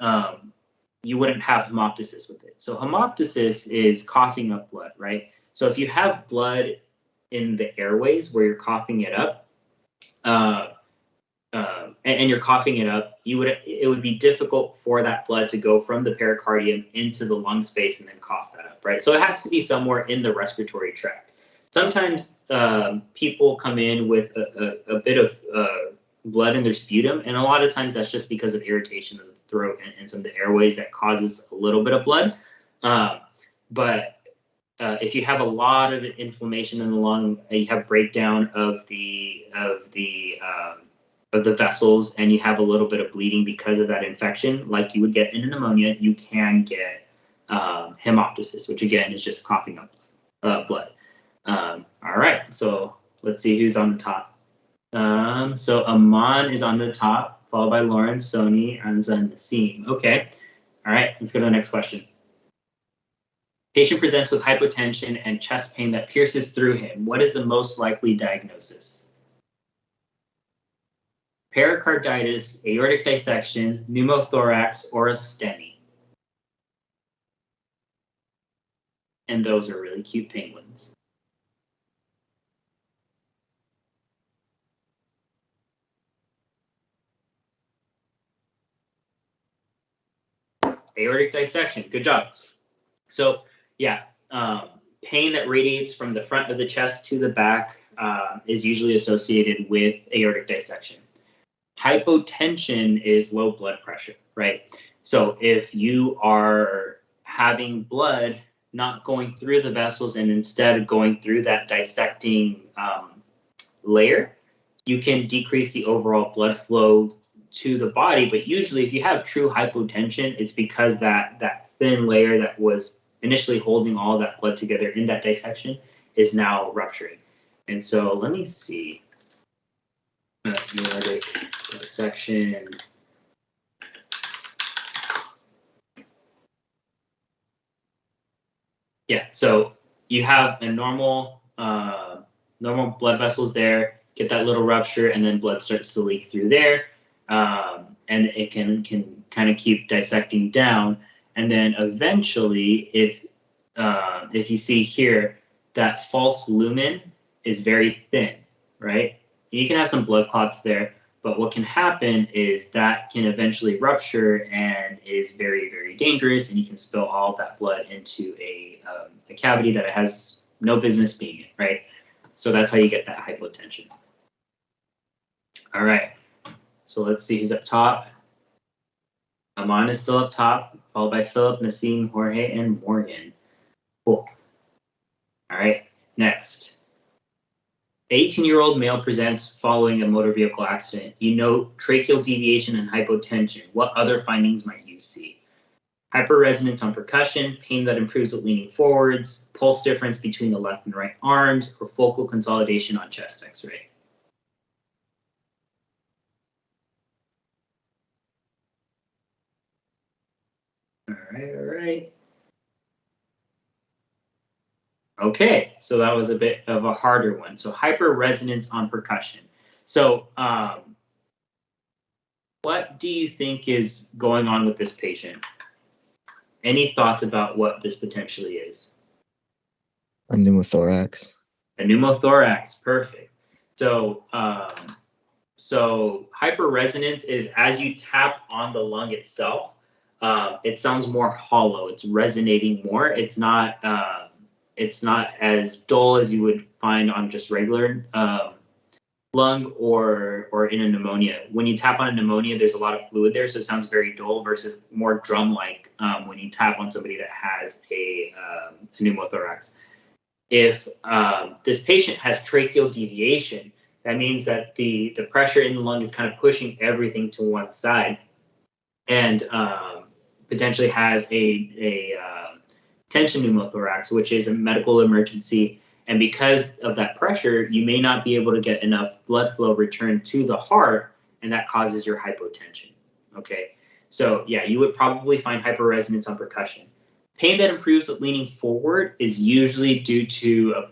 you wouldn't have hemoptysis with it. So hemoptysis is coughing up blood, right? So if you have blood in the airways where you're coughing it up, and you're coughing it up, it would be difficult for that blood to go from the pericardium into the lung space and then cough that up, right? So it has to be somewhere in the respiratory tract. Sometimes people come in with a bit of blood in their sputum, and a lot of times that's just because of irritation of the throat and some of the airways that causes a little bit of blood. But if you have a lot of inflammation in the lung, you have breakdown of the vessels, and you have a little bit of bleeding because of that infection, like you would get in a pneumonia, you can get hemoptysis, which again is just coughing up blood. All right, so let's see who's on the top. So Aman is on the top, followed by Lauren, Sony, Anza, and Nassim. Okay, all right, let's go to the next question. Patient presents with hypotension and chest pain that pierces through him. What is the most likely diagnosis? Pericarditis, aortic dissection, pneumothorax, or a STEMI? And those are really cute penguins. Aortic dissection, good job. So yeah, pain that radiates from the front of the chest to the back is usually associated with aortic dissection. Hypotension is low blood pressure, right? So if you are having blood not going through the vessels and instead going through that dissecting layer, you can decrease the overall blood flow to the body. But usually if you have true hypotension, it's because that thin layer that was initially holding all that blood together in that dissection is now rupturing. And so let me see. Aortic dissection. Yeah, so you have a normal blood vessels there, get that little rupture, and then blood starts to leak through there, and it can kind of keep dissecting down, and then eventually, if you see here, that false lumen is very thin, right? You can have some blood clots there, but what can happen is that can eventually rupture and is very, very dangerous, and you can spill all of that blood into a cavity that it has no business being in, right? So that's how you get that hypotension. All right, so let's see who's up top. Aman is still up top, followed by Philip, Nassim, Jorge, and Morgan. Cool. All right, next. 18-year-old male presents following a motor vehicle accident. You note tracheal deviation and hypotension. What other findings might you see? Hyperresonance on percussion, pain that improves with leaning forwards, pulse difference between the left and right arms, or focal consolidation on chest x-ray. All right. Okay, so that was a bit of a harder one. So hyperresonance on percussion. So what do you think is going on with this patient? Any thoughts about what this potentially is? A pneumothorax. A pneumothorax, perfect. So so hyperresonance is as you tap on the lung itself, it sounds more hollow. It's resonating more. It's not as dull as you would find on just regular lung or in a pneumonia. When you tap on a pneumonia, there's a lot of fluid there, so it sounds very dull versus more drum-like when you tap on somebody that has a pneumothorax. If this patient has tracheal deviation, that means that the pressure in the lung is kind of pushing everything to one side, and potentially has a tension pneumothorax, which is a medical emergency. And because of that pressure, you may not be able to get enough blood flow returned to the heart, and that causes your hypotension. Okay, so yeah, you would probably find hyperresonance on percussion. Pain that improves with leaning forward is usually due to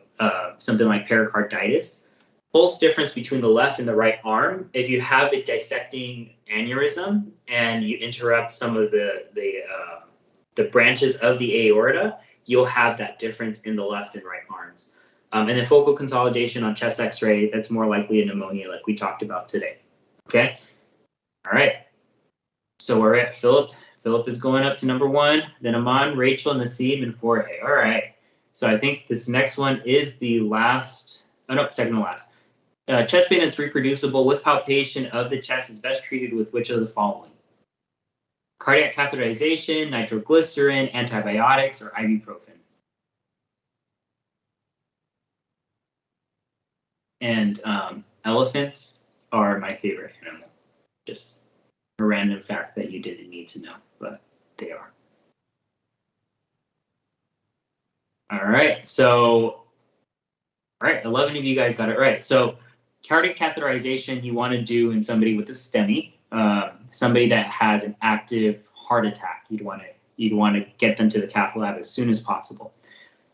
something like pericarditis. Pulse difference between the left and the right arm. If you have a dissecting aneurysm and you interrupt some of the branches of the aorta, you'll have that difference in the left and right arms. And then focal consolidation on chest x-ray, that's more likely a pneumonia like we talked about today, okay? All right. So we're at Philip. Philip is going up to number 1, then Aman, Rachel, Naseem, and Jorge. All right. So I think this next one is the last, oh no, second to last. Chest pain that's reproducible with palpation of the chest is best treated with which of the following? Cardiac catheterization, nitroglycerin, antibiotics, or ibuprofen? And elephants are my favorite animal. Just a random fact that you didn't need to know, but they are. All right, so, all right, 11 of you guys got it right. So cardiac catheterization you want to do in somebody with a STEMI, somebody that has an active heart attack. You'd want to get them to the cath lab as soon as possible.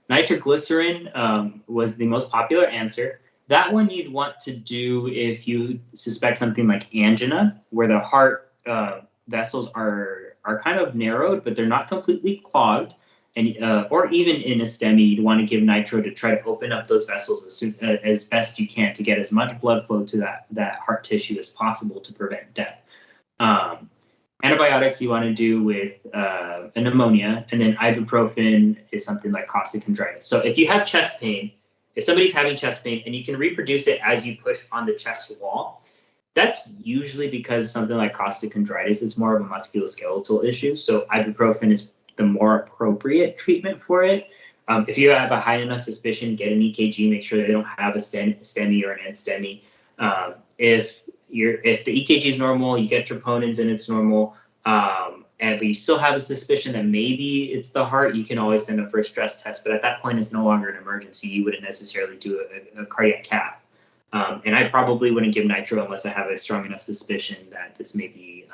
Nitroglycerin was the most popular answer. That one you'd want to do if you suspect something like angina, where the heart vessels are kind of narrowed, but they're not completely clogged. And or even in a STEMI, you'd want to give nitro to try to open up those vessels as best you can to get as much blood flow to that heart tissue as possible to prevent death. Antibiotics you want to do with a pneumonia, and then ibuprofen is something like caustic chondritis. So if you have chest pain, if somebody's having chest pain and you can reproduce it as you push on the chest wall, that's usually because something like caustic chondritis is more of a musculoskeletal issue. So ibuprofen is the more appropriate treatment for it. If you have a high enough suspicion, get an EKG, make sure they don't have a STEMI or an NSTEMI. If the EKG is normal, you get troponins and it's normal, but you still have a suspicion that maybe it's the heart, you can always send up for a stress test. But at that point, it's no longer an emergency. You wouldn't necessarily do a cardiac cath. And I probably wouldn't give nitro unless I have a strong enough suspicion that this may be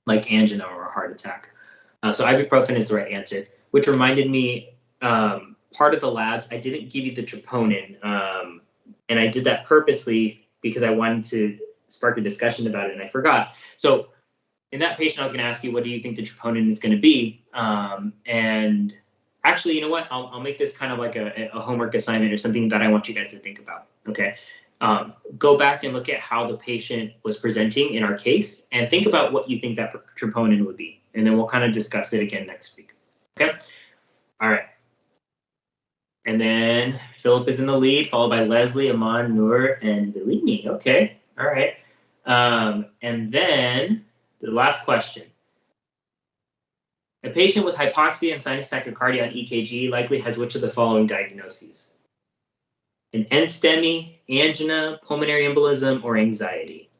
like angina or a heart attack. So ibuprofen is the right answer, which reminded me, part of the labs, I didn't give you the troponin, and I did that purposely because I wanted to spark a discussion about it, and I forgot. So in that patient, I was going to ask you, what do you think the troponin is going to be? And actually, you know what? I'll make this kind of like a homework assignment or something that I want you guys to think about, okay? Go back and look at how the patient was presenting in our case and think about what you think that troponin would be. And then we'll kind of discuss it again next week, okay? All right. And then Philip is in the lead, followed by Leslie, Aman, Noor, and Bellini. Okay, all right. And then the last question. A patient with hypoxia and sinus tachycardia on EKG likely has which of the following diagnoses? An NSTEMI, angina, pulmonary embolism, or anxiety?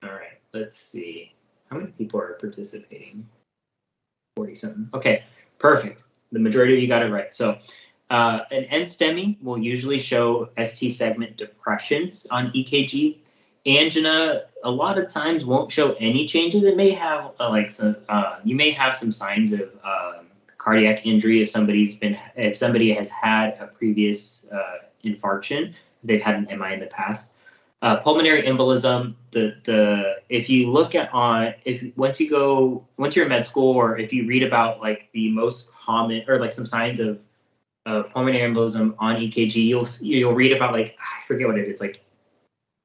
All right, let's see. How many people are participating? 40-something. Okay, perfect. The majority of you got it right. So an NSTEMI will usually show ST segment depressions on EKG. Angina, a lot of times, won't show any changes. It may have you may have some signs of cardiac injury if somebody has had a previous infarction, they've had an MI in the past. Pulmonary embolism, if you look at once you're in med school, or if you read about like the most common or like some signs of pulmonary embolism on EKG, you'll read about like, I forget what it is, like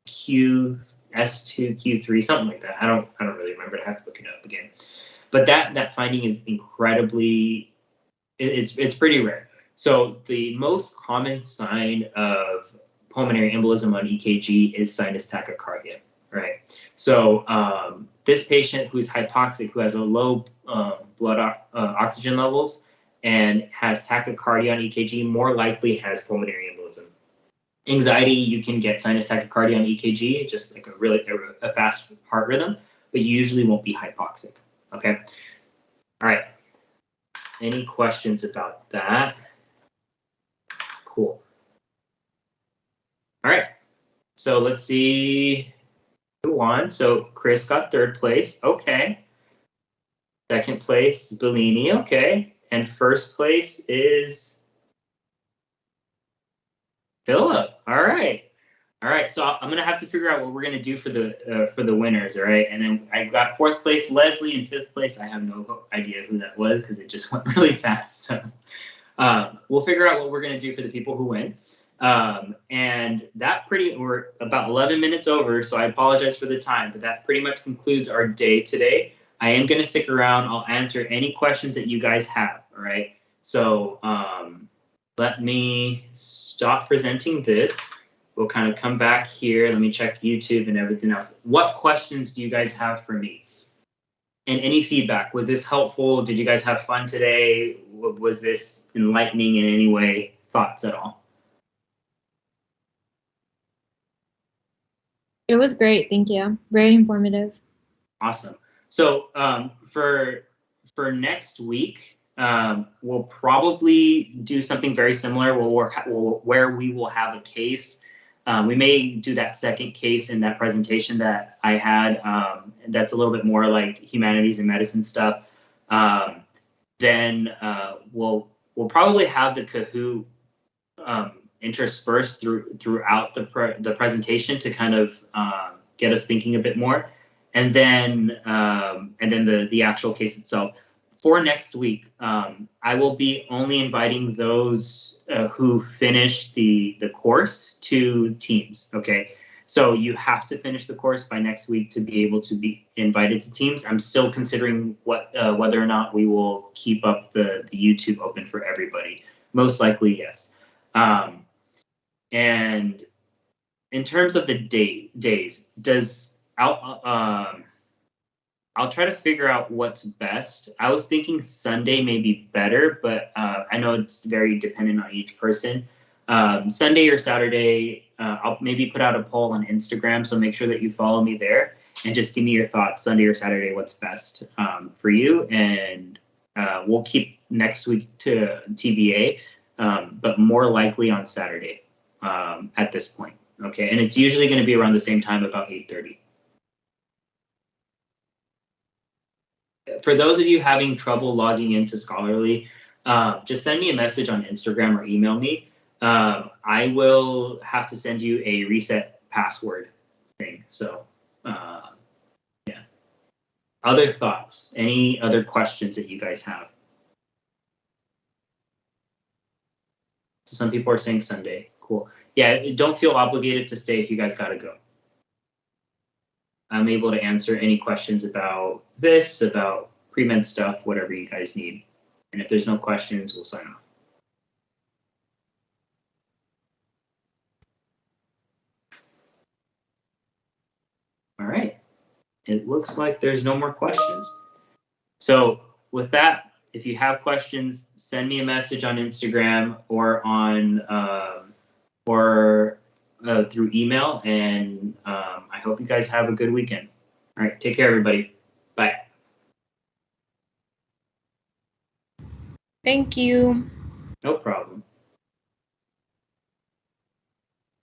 Q S2, Q3, something like that. I don't really remember. I have to look it up again. But that finding is incredibly, it's pretty rare. So the most common sign of pulmonary embolism on EKG is sinus tachycardia, right? So this patient who's hypoxic, who has a low blood oxygen levels and has tachycardia on EKG, more likely has pulmonary embolism. Anxiety, you can get sinus tachycardia on EKG, just like a fast heart rhythm, but you usually won't be hypoxic, okay? All right, any questions about that? Cool. All right, so let's see who won. So Chris got third place, okay. Second place, Bellini, okay. And first place is Philip, all right. All right, so I'm gonna have to figure out what we're gonna do for the winners, all right? And then I got 4th place Leslie, and 5th place I have no idea who that was because it just went really fast. So we'll figure out what we're gonna do for the people who win. And that we're about 11 minutes over, so I apologize for the time, but that pretty much concludes our day today. I am gonna stick around. I'll answer any questions that you guys have, all right? So let me stop presenting this. We'll kind of come back here. Let me check YouTube and everything else. What questions do you guys have for me? And any feedback? Was this helpful? Did you guys have fun today? Was this enlightening in any way? Thoughts at all? It was great. Thank you. Very informative. Awesome. So for next week, we'll probably do something very similar where we will have a case. We may do that second case in that presentation that I had. That's a little bit more like humanities and medicine stuff. Then we'll probably have the Kahoot interspersed throughout the presentation to kind of get us thinking a bit more, and then the actual case itself. For next week, I will be only inviting those who finish the course to teams, okay? So you have to finish the course by next week to be able to be invited to teams. I'm still considering whether or not we will keep up the YouTube open for everybody. Most likely, yes. And in terms of the days, I'll try to figure out what's best. I was thinking Sunday may be better, but I know it's very dependent on each person. Sunday or Saturday, I'll maybe put out a poll on Instagram, so make sure that you follow me there and just give me your thoughts, Sunday or Saturday, what's best for you. And we'll keep next week to TBA, but more likely on Saturday at this point. Okay, and it's usually going to be around the same time, about 8:30. For those of you having trouble logging into Scholarly, just send me a message on Instagram or email me. I will have to send you a reset password thing. So, yeah. Other thoughts? Any other questions that you guys have? So some people are saying Sunday. Cool. Yeah, don't feel obligated to stay if you guys gotta go. I'm able to answer any questions about this, about pre-med stuff, whatever you guys need. And if there's no questions, we'll sign off. All right. It looks like there's no more questions. So with that, if you have questions, send me a message on Instagram or on through email, and I hope you guys have a good weekend. All right, take care, everybody. Bye. Thank you. No problem.